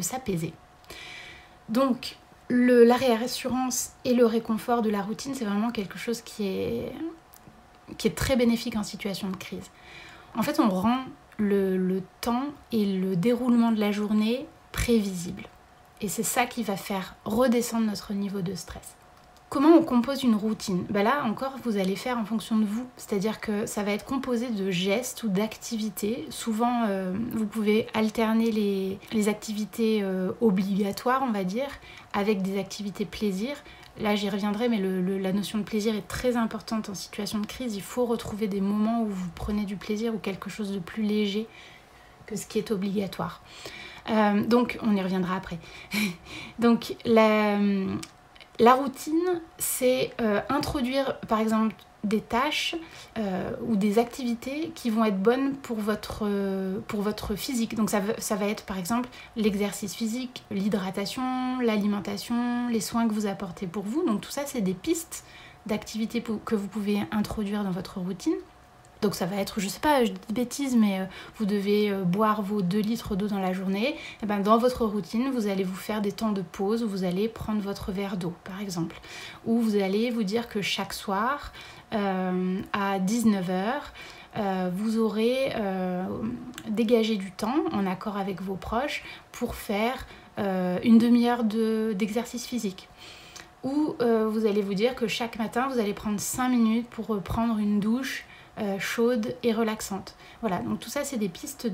s'apaiser. Donc, la réassurance et le réconfort de la routine, c'est vraiment quelque chose qui est très bénéfique en situation de crise. En fait, on rend le temps et le déroulement de la journée prévisible. Et c'est ça qui va faire redescendre notre niveau de stress. Comment on compose une routine ? Là encore, vous allez faire en fonction de vous. C'est-à-dire que ça va être composé de gestes ou d'activités. Souvent, vous pouvez alterner les activités obligatoires, on va dire, avec des activités plaisir. Là, j'y reviendrai, mais la notion de plaisir est très importante en situation de crise. Il faut retrouver des moments où vous prenez du plaisir ou quelque chose de plus léger que ce qui est obligatoire. Donc, on y reviendra après. Donc, la routine, c'est introduire, par exemple, des tâches ou des activités qui vont être bonnes pour votre physique. Donc ça va être par exemple l'exercice physique, l'hydratation, l'alimentation, les soins que vous apportez pour vous. Donc tout ça, c'est des pistes d'activités que vous pouvez introduire dans votre routine. Donc ça va être, je sais pas, je dis des bêtises, mais vous devez boire vos 2 litres d'eau dans la journée. Et dans votre routine, vous allez vous faire des temps de pause où vous allez prendre votre verre d'eau, par exemple. Ou vous allez vous dire que chaque soir, à 19h, vous aurez dégagé du temps, en accord avec vos proches, pour faire une demi-heure d'exercice physique. Ou vous allez vous dire que chaque matin, vous allez prendre 5 minutes pour prendre une douche chaude et relaxante. Voilà, donc tout ça, c'est des pistes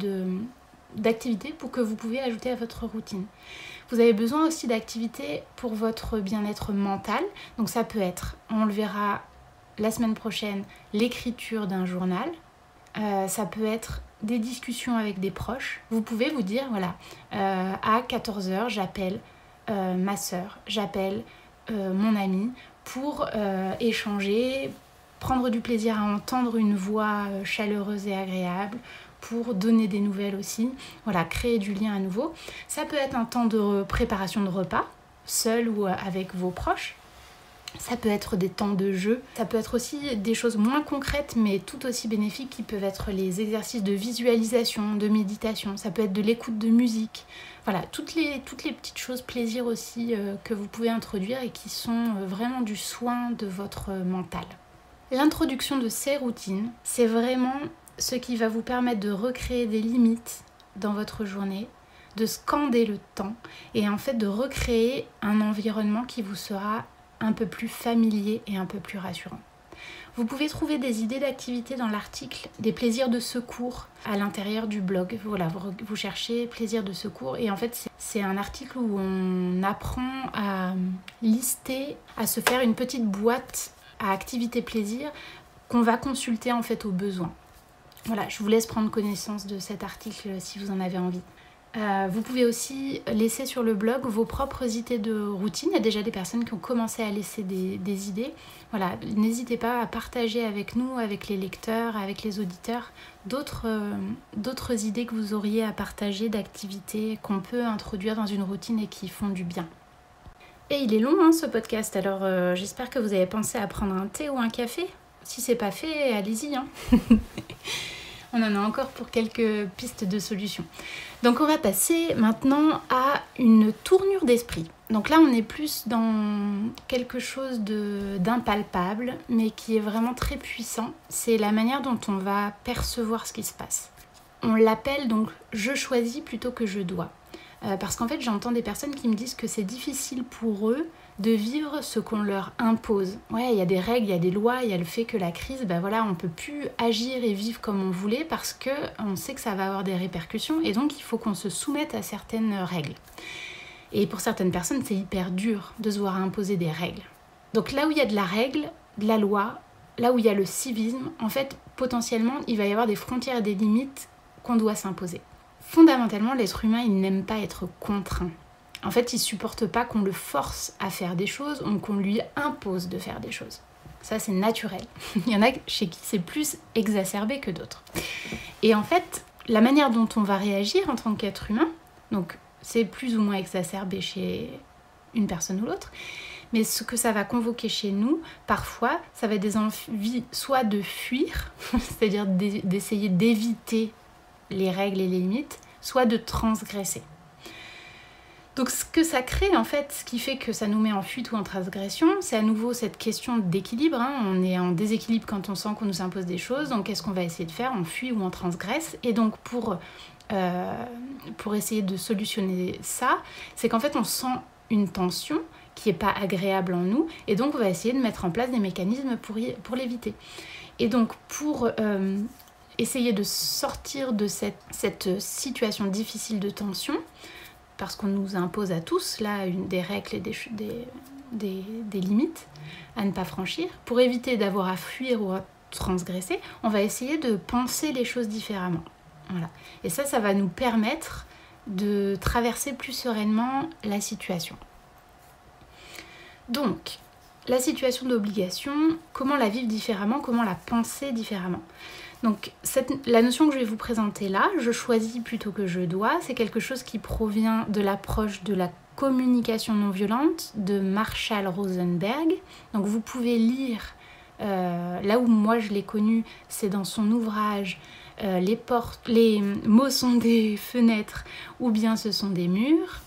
d'activités pour que vous pouvez ajouter à votre routine. Vous avez besoin aussi d'activités pour votre bien-être mental. Donc ça peut être, on le verra la semaine prochaine, l'écriture d'un journal. Ça peut être des discussions avec des proches. Vous pouvez vous dire, voilà, à 14h, j'appelle ma sœur, j'appelle mon ami pour échanger, prendre du plaisir à entendre une voix chaleureuse et agréable, pour donner des nouvelles aussi, voilà, créer du lien à nouveau. Ça peut être un temps de préparation de repas, seul ou avec vos proches. Ça peut être des temps de jeu. Ça peut être aussi des choses moins concrètes, mais tout aussi bénéfiques, qui peuvent être les exercices de visualisation, de méditation. Ça peut être de l'écoute de musique. Voilà, toutes les petites choses plaisir aussi que vous pouvez introduire et qui sont vraiment du soin de votre mental. L'introduction de ces routines, c'est vraiment ce qui va vous permettre de recréer des limites dans votre journée, de scander le temps et en fait de recréer un environnement qui vous sera un peu plus familier et un peu plus rassurant. Vous pouvez trouver des idées d'activités dans l'article des plaisirs de secours à l'intérieur du blog. Voilà, vous cherchez plaisirs de secours et en fait c'est un article où on apprend à lister, à se faire une petite boîte à activité plaisir qu'on va consulter en fait au besoin. Voilà, je vous laisse prendre connaissance de cet article si vous en avez envie. Vous pouvez aussi laisser sur le blog vos propres idées de routine. Il y a déjà des personnes qui ont commencé à laisser des idées. Voilà, n'hésitez pas à partager avec nous, avec les lecteurs, avec les auditeurs, d'autres idées que vous auriez à partager d'activités qu'on peut introduire dans une routine et qui font du bien. Et il est long ce podcast, alors j'espère que vous avez pensé à prendre un thé ou un café. Si c'est pas fait, allez-y. On en a encore pour quelques pistes de solutions. Donc on va passer maintenant à une tournure d'esprit. Donc là on est plus dans quelque chose d'impalpable, mais qui est vraiment très puissant. C'est la manière dont on va percevoir ce qui se passe. On l'appelle donc « je choisis » plutôt que « je dois ». Parce qu'en fait j'entends des personnes qui me disent que c'est difficile pour eux de vivre ce qu'on leur impose. Ouais, il y a des règles, il y a des lois, il y a le fait que la crise, on ne peut plus agir et vivre comme on voulait parce qu'on sait que ça va avoir des répercussions et donc il faut qu'on se soumette à certaines règles. Et pour certaines personnes, c'est hyper dur de se voir imposer des règles. Donc là où il y a de la règle, de la loi, là où il y a le civisme, en fait, potentiellement, il va y avoir des frontières et des limites qu'on doit s'imposer. Fondamentalement, l'être humain, il n'aime pas être contraint. En fait, il ne supporte pas qu'on le force à faire des choses ou qu'on lui impose de faire des choses. Ça, c'est naturel. Il y en a chez qui c'est plus exacerbé que d'autres. Et en fait, la manière dont on va réagir en tant qu'être humain, donc c'est plus ou moins exacerbé chez une personne ou l'autre, mais ce que ça va convoquer chez nous, parfois, ça va être des envies soit de fuir, c'est-à-dire d'essayer d'éviter les règles et les limites, soit de transgresser. Donc ce que ça crée, en fait, ce qui fait que ça nous met en fuite ou en transgression, c'est à nouveau cette question d'équilibre. On est en déséquilibre quand on sent qu'on nous impose des choses, donc qu'est-ce qu'on va essayer de faire? On fuit ou on transgresse. Et donc pour essayer de solutionner ça, c'est qu'en fait on sent une tension qui n'est pas agréable en nous, et donc on va essayer de mettre en place des mécanismes pour l'éviter. Et donc pour essayer de sortir de cette situation difficile de tension, parce qu'on nous impose à tous là des règles et des limites à ne pas franchir, pour éviter d'avoir à fuir ou à transgresser, on va essayer de penser les choses différemment. Voilà. Et ça va nous permettre de traverser plus sereinement la situation. Donc, la situation d'obligation, comment la vivre différemment, comment la penser différemment. Donc, la notion que je vais vous présenter là, je choisis plutôt que je dois, c'est quelque chose qui provient de l'approche de la communication non violente de Marshall Rosenberg. Donc, vous pouvez lire, là où moi je l'ai connu, c'est dans son ouvrage les mots sont des fenêtres ou bien ce sont des murs.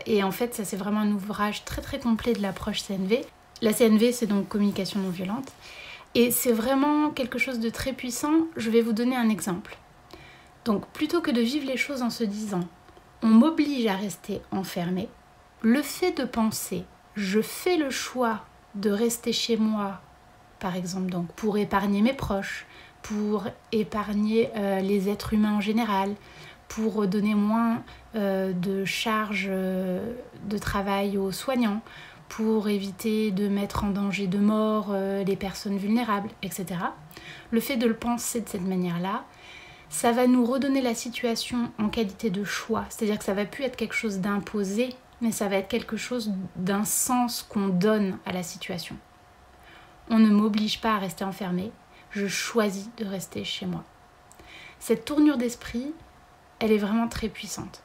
Et en fait, ça c'est vraiment un ouvrage très très complet de l'approche CNV. La CNV, c'est donc communication non violente. Et c'est vraiment quelque chose de très puissant. Je vais vous donner un exemple. Donc, plutôt que de vivre les choses en se disant « on m'oblige à rester enfermé », le fait de penser « je fais le choix de rester chez moi », par exemple, donc pour épargner mes proches, pour épargner les êtres humains en général, pour donner moins de charges de travail aux soignants, pour éviter de mettre en danger de mort les personnes vulnérables, etc. Le fait de le penser de cette manière-là, ça va nous redonner la situation en qualité de choix. C'est-à-dire que ça va plus être quelque chose d'imposé, mais ça va être quelque chose d'un sens qu'on donne à la situation. On ne m'oblige pas à rester enfermé, je choisis de rester chez moi. Cette tournure d'esprit, elle est vraiment très puissante.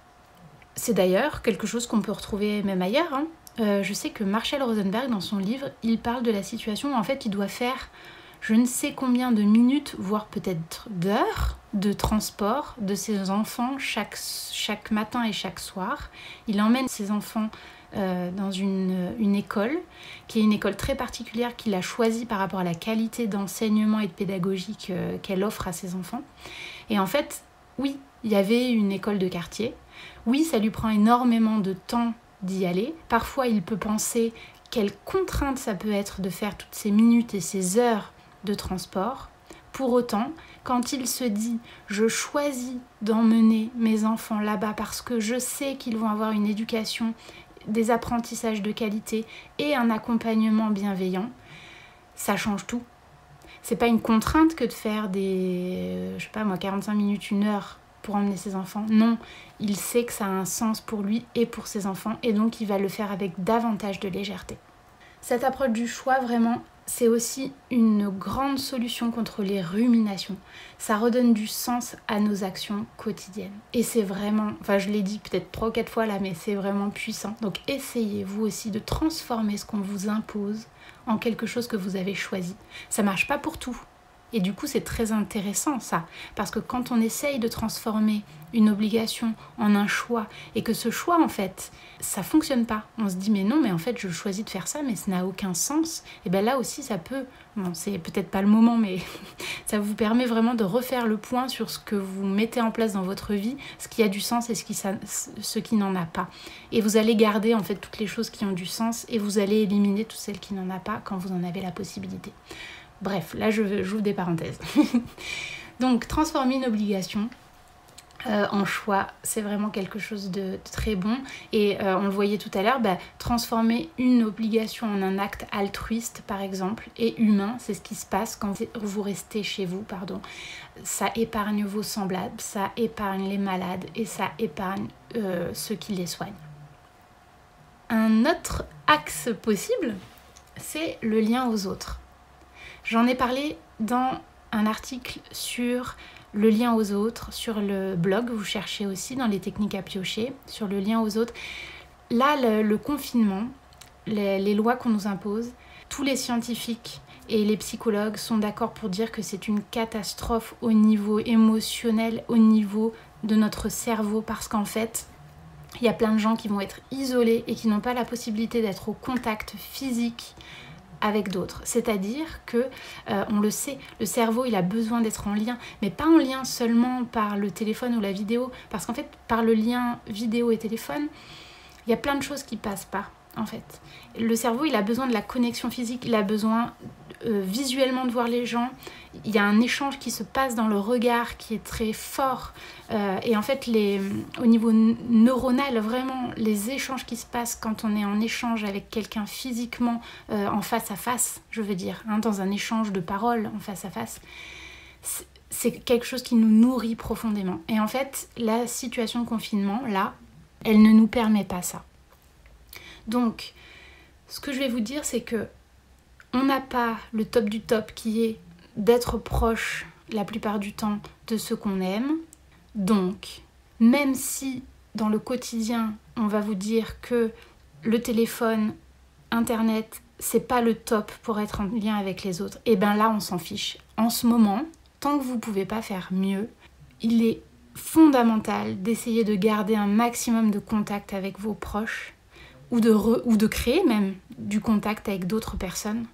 C'est d'ailleurs quelque chose qu'on peut retrouver même ailleurs, hein. Je sais que Marshall Rosenberg, dans son livre, il parle de la situation où en fait il doit faire je ne sais combien de minutes, voire peut-être d'heures de transport de ses enfants chaque matin et chaque soir. Il emmène ses enfants dans une école, qui est une école très particulière qu'il a choisie par rapport à la qualité d'enseignement et de pédagogie qu'elle offre à ses enfants. Et en fait, oui, il y avait une école de quartier. Oui, ça lui prend énormément de temps d'y aller. Parfois, il peut penser quelle contrainte ça peut être de faire toutes ces minutes et ces heures de transport. Pour autant, quand il se dit « je choisis d'emmener mes enfants là-bas parce que je sais qu'ils vont avoir une éducation, des apprentissages de qualité et un accompagnement bienveillant », ça change tout. C'est pas une contrainte que de faire des, 45 minutes, 1 heure pour emmener ses enfants. Non, il sait que ça a un sens pour lui et pour ses enfants et donc il va le faire avec davantage de légèreté. Cette approche du choix, vraiment, c'est aussi une grande solution contre les ruminations. Ça redonne du sens à nos actions quotidiennes. Et c'est vraiment, je l'ai dit peut-être 3 ou 4 fois là, mais c'est vraiment puissant. Donc essayez vous aussi de transformer ce qu'on vous impose en quelque chose que vous avez choisi. Ça marche pas pour tout. Et du coup, c'est très intéressant ça, parce que quand on essaye de transformer une obligation en un choix, et que ce choix, en fait, ça fonctionne pas. On se dit, mais non, mais en fait, je choisis de faire ça, mais ça n'a aucun sens. Et bien là aussi, ça peut, bon, c'est peut-être pas le moment, mais ça vous permet vraiment de refaire le point sur ce que vous mettez en place dans votre vie, ce qui a du sens et ce qui n'en a pas. Et vous allez garder, en fait, toutes les choses qui ont du sens, et vous allez éliminer toutes celles qui n'en ont pas quand vous en avez la possibilité. Bref, là j'ouvre des parenthèses. Donc transformer une obligation en choix, c'est vraiment quelque chose de très bon. Et on le voyait tout à l'heure, transformer une obligation en un acte altruiste par exemple, et humain, c'est ce qui se passe quand vous restez chez vous, Ça épargne vos semblables, ça épargne les malades et ça épargne ceux qui les soignent. Un autre axe possible, c'est le lien aux autres. J'en ai parlé dans un article sur le lien aux autres, sur le blog, vous cherchez aussi dans les techniques à piocher, sur le lien aux autres. Là, le confinement, les lois qu'on nous impose, tous les scientifiques et les psychologues sont d'accord pour dire que c'est une catastrophe au niveau émotionnel, au niveau de notre cerveau, parce qu'en fait, il y a plein de gens qui vont être isolés et qui n'ont pas la possibilité d'être au contact physique avec d'autres. C'est-à-dire que, on le sait, le cerveau, il a besoin d'être en lien, mais pas en lien seulement par le téléphone ou la vidéo, parce qu'en fait, par le lien vidéo et téléphone, il y a plein de choses qui passent pas, en fait. Le cerveau, il a besoin de la connexion physique, il a besoin visuellement de voir les gens. Il y a un échange qui se passe dans le regard qui est très fort. Et en fait, au niveau neuronal, vraiment, les échanges qui se passent quand on est en échange avec quelqu'un physiquement, en face à face, je veux dire, hein, dans un échange de paroles en face à face, c'est quelque chose qui nous nourrit profondément. Et en fait, la situation de confinement, là, elle ne nous permet pas ça. Donc, ce que je vais vous dire, c'est que on n'a pas le top du top qui est d'être proche la plupart du temps de ceux qu'on aime. Donc, même si dans le quotidien, on va vous dire que le téléphone, Internet, c'est pas le top pour être en lien avec les autres, et bien là, on s'en fiche. En ce moment, tant que vous ne pouvez pas faire mieux, il est fondamental d'essayer de garder un maximum de contact avec vos proches ou de créer même du contact avec d'autres personnes.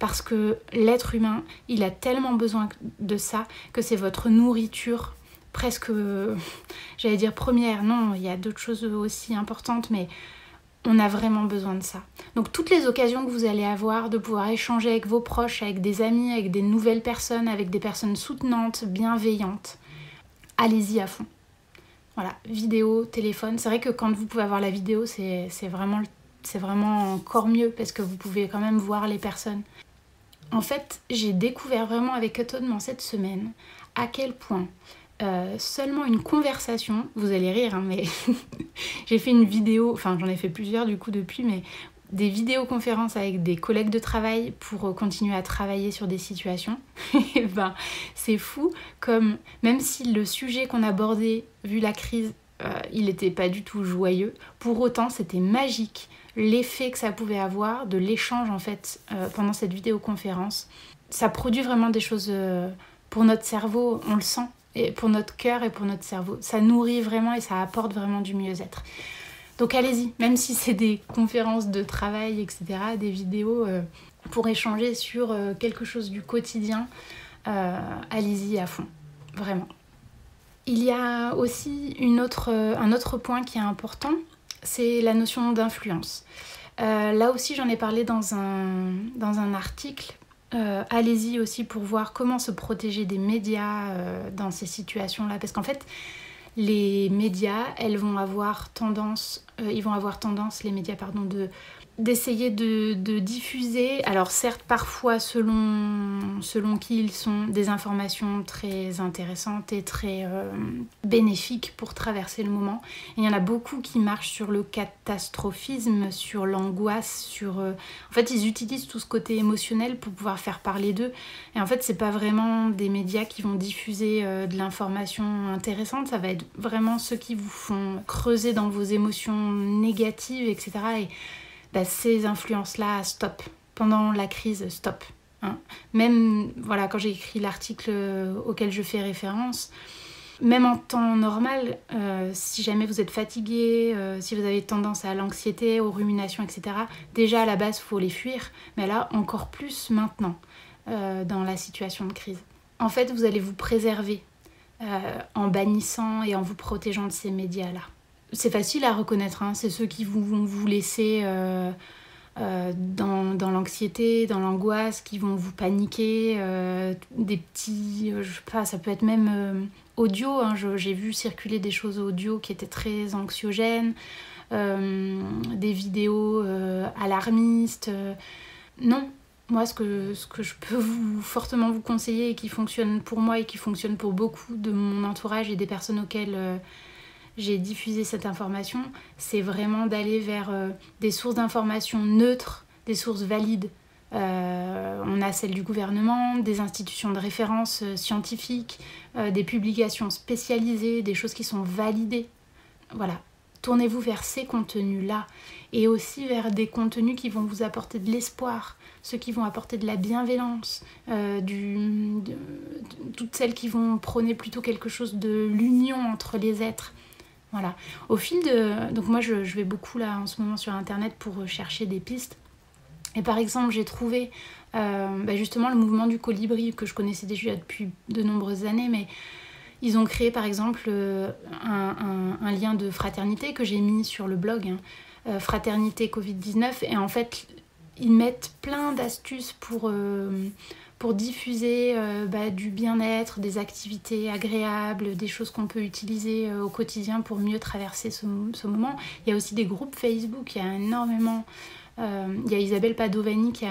Parce que l'être humain, il a tellement besoin de ça que c'est votre nourriture presque, j'allais dire première. Non, il y a d'autres choses aussi importantes, mais on a vraiment besoin de ça. Donc toutes les occasions que vous allez avoir de pouvoir échanger avec vos proches, avec des amis, avec des nouvelles personnes, avec des personnes soutenantes, bienveillantes, allez-y à fond. Voilà, vidéo, téléphone. C'est vrai que quand vous pouvez avoir la vidéo, c'est vraiment encore mieux parce que vous pouvez quand même voir les personnes. En fait, j'ai découvert vraiment avec étonnement cette semaine à quel point seulement une conversation, vous allez rire, hein, mais j'ai fait une vidéo, enfin j'en ai fait plusieurs du coup depuis, mais des vidéoconférences avec des collègues de travail pour continuer à travailler sur des situations. Et ben, c'est fou comme, même si le sujet qu'on abordait, vu la crise, il n'était pas du tout joyeux, pour autant c'était magique. L'effet que ça pouvait avoir de l'échange en fait pendant cette vidéoconférence, ça produit vraiment des choses pour notre cerveau, on le sent, et pour notre cœur et pour notre cerveau. Ça nourrit vraiment et ça apporte vraiment du mieux-être. Donc allez-y, même si c'est des conférences de travail, etc., des vidéos pour échanger sur quelque chose du quotidien, allez-y à fond, vraiment. Il y a aussi un autre point qui est important, c'est la notion d'influence. Là aussi, j'en ai parlé dans un article. Allez-y aussi pour voir comment se protéger des médias dans ces situations-là. Parce qu'en fait, les médias, ils vont avoir tendance, d'essayer de diffuser, alors certes parfois selon qui ils sont, des informations très intéressantes et très bénéfiques pour traverser le moment. Et il y en a beaucoup qui marchent sur le catastrophisme, sur l'angoisse, en fait ils utilisent tout ce côté émotionnel pour pouvoir faire parler d'eux. Et en fait c'est pas vraiment des médias qui vont diffuser de l'information intéressante, ça va être vraiment ceux qui vous font creuser dans vos émotions négatives, etc. Et ces influences-là, stop. Pendant la crise, stop. Hein. Même, voilà, quand j'ai écrit l'article auquel je fais référence, même en temps normal, si jamais vous êtes fatigué, si vous avez tendance à l'anxiété, aux ruminations, etc., déjà à la base, il faut les fuir, mais là, encore plus maintenant, dans la situation de crise. En fait, vous allez vous préserver en bannissant et en vous protégeant de ces médias-là. C'est facile à reconnaître, hein. C'est ceux qui vont vous laisser dans l'anxiété, dans l'angoisse, qui vont vous paniquer, des petits, je sais pas, ça peut être même audio, hein. J'ai vu circuler des choses audio qui étaient très anxiogènes, des vidéos alarmistes. Non, moi ce que je peux fortement vous conseiller et qui fonctionne pour moi et qui fonctionne pour beaucoup de mon entourage et des personnes auxquelles j'ai diffusé cette information, c'est vraiment d'aller vers des sources d'informations neutres, des sources valides. On a celle du gouvernement, des institutions de référence scientifiques, des publications spécialisées, des choses qui sont validées. Voilà, tournez-vous vers ces contenus-là et aussi vers des contenus qui vont vous apporter de l'espoir, ceux qui vont apporter de la bienveillance, toutes celles qui vont prôner plutôt quelque chose de l'union entre les êtres. Voilà. Au fil de... Donc moi je vais beaucoup là en ce moment sur internet pour chercher des pistes. Et par exemple j'ai trouvé justement le mouvement du colibri que je connaissais déjà depuis de nombreuses années, mais ils ont créé par exemple un lien de fraternité que j'ai mis sur le blog, Fraternité Covid-19, et en fait ils mettent plein d'astuces pour diffuser du bien-être, des activités agréables, des choses qu'on peut utiliser au quotidien pour mieux traverser ce moment. Il y a aussi des groupes Facebook, il y a énormément... il y a Isabelle Padovani qui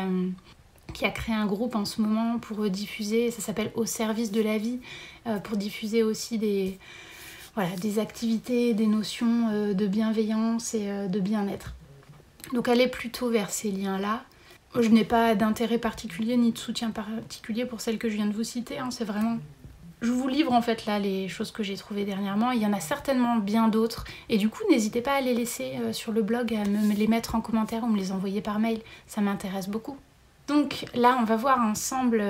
a créé un groupe en ce moment pour diffuser, ça s'appelle Au service de la vie, pour diffuser aussi des activités, des notions de bienveillance et de bien-être. Donc allez plutôt vers ces liens-là. Je n'ai pas d'intérêt particulier ni de soutien particulier pour celles que je viens de vous citer, c'est vraiment... Je vous livre en fait là les choses que j'ai trouvées dernièrement. Il y en a certainement bien d'autres. Et du coup, n'hésitez pas à les laisser sur le blog, à me les mettre en commentaire ou me les envoyer par mail. Ça m'intéresse beaucoup. Donc là, on va voir ensemble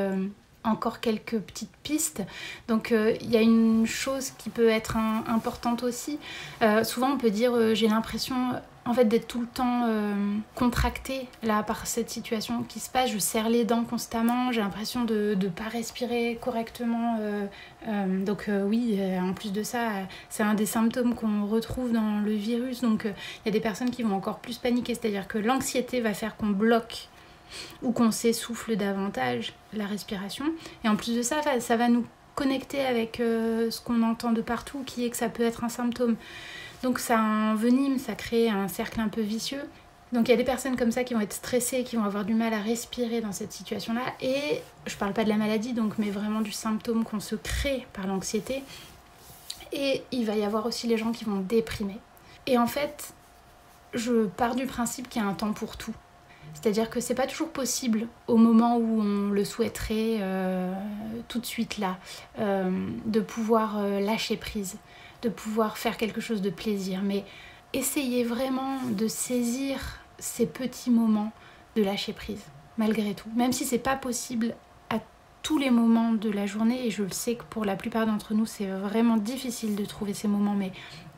encore quelques petites pistes. Donc il y a une chose qui peut être importante aussi. Souvent, on peut dire j'ai l'impression... En fait, d'être tout le temps contractée là, par cette situation qui se passe. Je serre les dents constamment, j'ai l'impression de ne pas respirer correctement. Oui, en plus de ça, c'est un des symptômes qu'on retrouve dans le virus. Donc il y a des personnes qui vont encore plus paniquer, c'est-à-dire que l'anxiété va faire qu'on bloque ou qu'on s'essouffle davantage la respiration. Et en plus de ça, ça va nous connecter avec ce qu'on entend de partout, qui est que ça peut être un symptôme. Donc ça envenime, ça crée un cercle un peu vicieux. Donc il y a des personnes comme ça qui vont être stressées, qui vont avoir du mal à respirer dans cette situation-là. Et je parle pas de la maladie, mais vraiment du symptôme qu'on se crée par l'anxiété. Et il va y avoir aussi les gens qui vont déprimer. Et en fait, je pars du principe qu'il y a un temps pour tout. C'est-à-dire que c'est pas toujours possible au moment où on le souhaiterait tout de suite là, de pouvoir lâcher prise, de pouvoir faire quelque chose de plaisir. Mais essayez vraiment de saisir ces petits moments de lâcher prise, malgré tout. Même si c'est pas possible à tous les moments de la journée, et je le sais que pour la plupart d'entre nous, c'est vraiment difficile de trouver ces moments, mais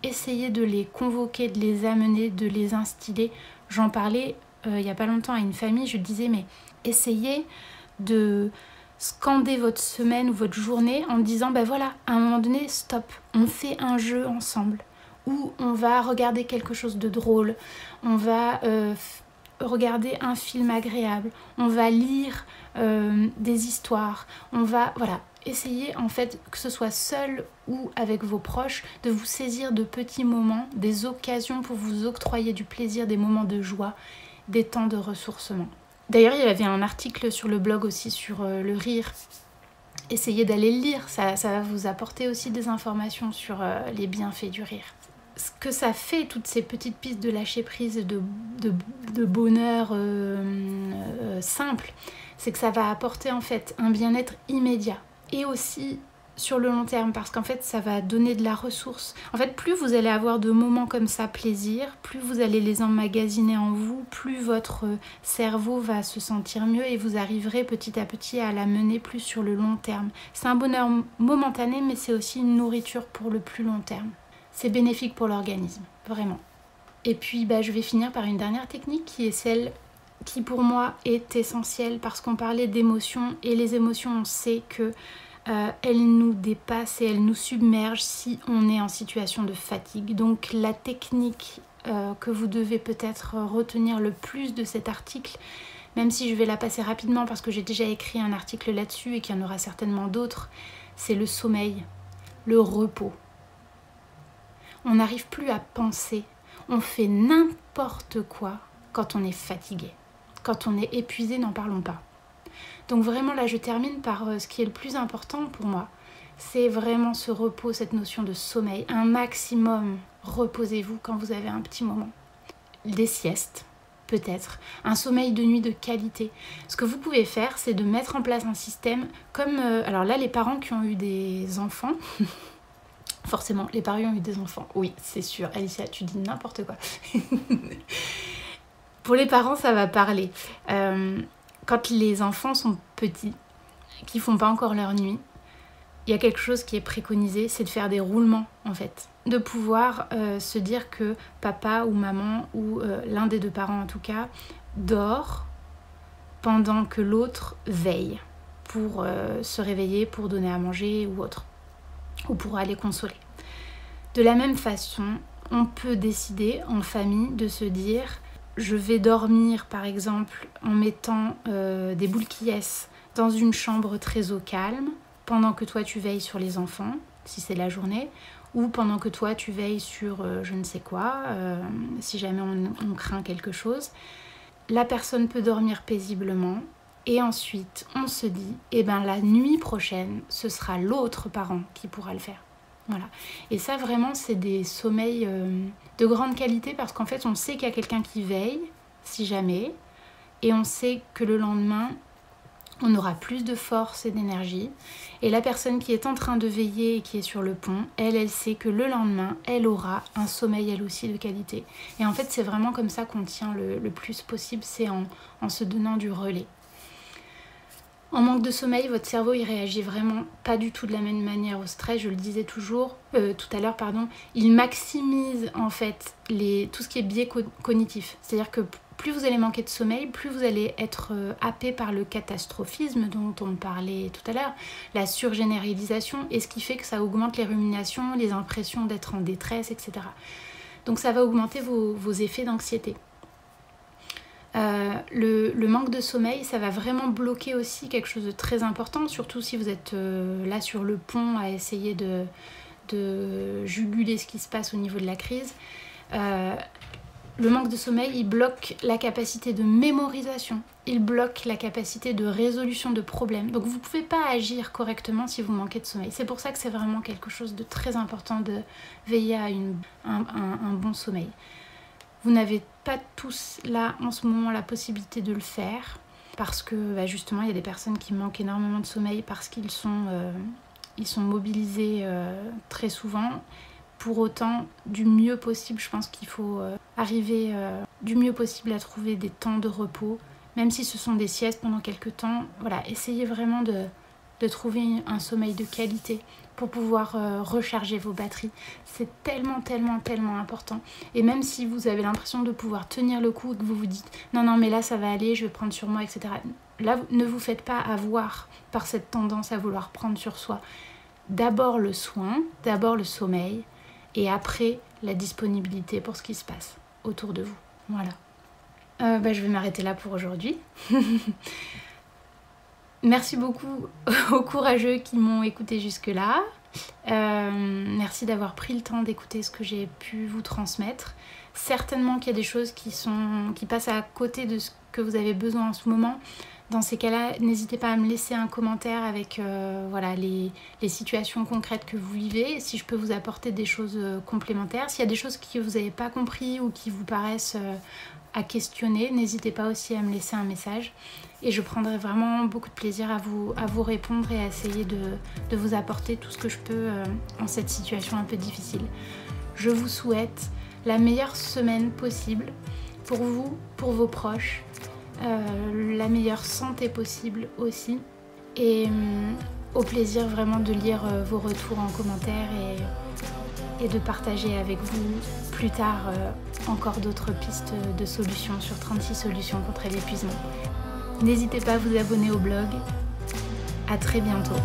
essayez de les convoquer, de les amener, de les instiller. J'en parlais il y a pas longtemps à une famille, je disais, mais essayez de scander votre semaine ou votre journée en disant, voilà, à un moment donné, stop, on fait un jeu ensemble, ou on va regarder quelque chose de drôle, on va regarder un film agréable, on va lire des histoires, on va, essayer en fait, que ce soit seul ou avec vos proches, de vous saisir de petits moments, des occasions pour vous octroyer du plaisir, des moments de joie, des temps de ressourcement. D'ailleurs, il y avait un article sur le blog aussi sur le rire. Essayez d'aller le lire, ça va vous apporter aussi des informations sur les bienfaits du rire. Ce que ça fait, toutes ces petites pistes de lâcher prise et de bonheur simple, c'est que ça va apporter en fait un bien-être immédiat et aussi sur le long terme, parce qu'en fait ça va donner de la ressource. En fait, plus vous allez avoir de moments comme ça plaisir, plus vous allez les emmagasiner en vous, plus votre cerveau va se sentir mieux et vous arriverez petit à petit à la mener plus sur le long terme. C'est un bonheur momentané, mais c'est aussi une nourriture pour le plus long terme. C'est bénéfique pour l'organisme, vraiment. Et puis je vais finir par une dernière technique qui est celle qui pour moi est essentielle, parce qu'on parlait d'émotions, et les émotions, on sait que elles nous dépassent et elles nous submergent si on est en situation de fatigue. Donc la technique que vous devez peut-être retenir le plus de cet article, même si je vais la passer rapidement parce que j'ai déjà écrit un article là-dessus et qu'il y en aura certainement d'autres, c'est le sommeil, le repos. On n'arrive plus à penser, on fait n'importe quoi quand on est fatigué. Quand on est épuisé, n'en parlons pas. Donc vraiment là je termine par ce qui est le plus important pour moi, c'est vraiment ce repos, cette notion de sommeil, un maximum, reposez-vous quand vous avez un petit moment. Des siestes, peut-être, un sommeil de nuit de qualité. Ce que vous pouvez faire, c'est de mettre en place un système comme... alors là, les parents qui ont eu des enfants... Forcément, les parents ont eu des enfants. Oui, c'est sûr. Alicia, tu dis n'importe quoi. Pour les parents, ça va parler. Quand les enfants sont petits, qui font pas encore leur nuit, il y a quelque chose qui est préconisé, c'est de faire des roulements en fait. De pouvoir se dire que papa ou maman, ou l'un des deux parents en tout cas, dort pendant que l'autre veille pour se réveiller, pour donner à manger ou autre, ou pour aller consoler. De la même façon, on peut décider en famille de se dire je vais dormir par exemple en mettant des boules qui ess dans une chambre très au calme pendant que toi tu veilles sur les enfants, si c'est la journée, ou pendant que toi tu veilles sur je ne sais quoi, si jamais on craint quelque chose. La personne peut dormir paisiblement et ensuite on se dit, eh ben la nuit prochaine, ce sera l'autre parent qui pourra le faire. Voilà. Et ça vraiment c'est des sommeils de grande qualité parce qu'en fait on sait qu'il y a quelqu'un qui veille, si jamais, et on sait que le lendemain, on aura plus de force et d'énergie. Et la personne qui est en train de veiller et qui est sur le pont, elle sait que le lendemain, elle aura un sommeil elle aussi de qualité. Et en fait, c'est vraiment comme ça qu'on tient le plus possible, c'est en se donnant du relais. En manque de sommeil, votre cerveau il réagit vraiment pas du tout de la même manière au stress, je le disais tout à l'heure, il maximise en fait tout ce qui est biais cognitif. C'est-à-dire que plus vous allez manquer de sommeil, plus vous allez être happé par le catastrophisme dont on parlait tout à l'heure, la surgénéralisation, et ce qui fait que ça augmente les ruminations, les impressions d'être en détresse, etc. Donc ça va augmenter vos effets d'anxiété. Le manque de sommeil, ça va vraiment bloquer aussi quelque chose de très important, surtout si vous êtes là sur le pont à essayer de juguler ce qui se passe au niveau de la crise. Le manque de sommeil, il bloque la capacité de mémorisation, il bloque la capacité de résolution de problèmes. Donc vous ne pouvez pas agir correctement si vous manquez de sommeil. C'est pour ça que c'est vraiment quelque chose de très important de veiller à un bon sommeil. Vous n'avez pas tous là en ce moment la possibilité de le faire parce que justement il y a des personnes qui manquent énormément de sommeil parce qu'ils sont mobilisés très souvent. Pour autant, du mieux possible, je pense qu'il faut arriver du mieux possible à trouver des temps de repos, même si ce sont des siestes pendant quelques temps. Voilà, essayez vraiment de trouver un sommeil de qualité pour pouvoir recharger vos batteries. C'est tellement, tellement, tellement important. Et même si vous avez l'impression de pouvoir tenir le coup et que vous vous dites « Non, mais là, ça va aller, je vais prendre sur moi, etc. » Là, ne vous faites pas avoir par cette tendance à vouloir prendre sur soi. D'abord le soin, d'abord le sommeil, et après la disponibilité pour ce qui se passe autour de vous. Voilà. Je vais m'arrêter là pour aujourd'hui. Merci beaucoup aux courageux qui m'ont écouté jusque-là. Merci d'avoir pris le temps d'écouter ce que j'ai pu vous transmettre. Certainement qu'il y a des choses qui passent à côté de ce que vous avez besoin en ce moment. Dans ces cas-là, n'hésitez pas à me laisser un commentaire avec les situations concrètes que vous vivez, si je peux vous apporter des choses complémentaires. S'il y a des choses que vous n'avez pas compris ou qui vous paraissent à questionner, n'hésitez pas aussi à me laisser un message. Et je prendrai vraiment beaucoup de plaisir à vous répondre et à essayer de vous apporter tout ce que je peux en cette situation un peu difficile. Je vous souhaite la meilleure semaine possible pour vous, pour vos proches. La meilleure santé possible aussi et au plaisir vraiment de lire vos retours en commentaire et de partager avec vous plus tard encore d'autres pistes de solutions sur 36 solutions contre l'épuisement. N'hésitez pas à vous abonner au blog. À très bientôt.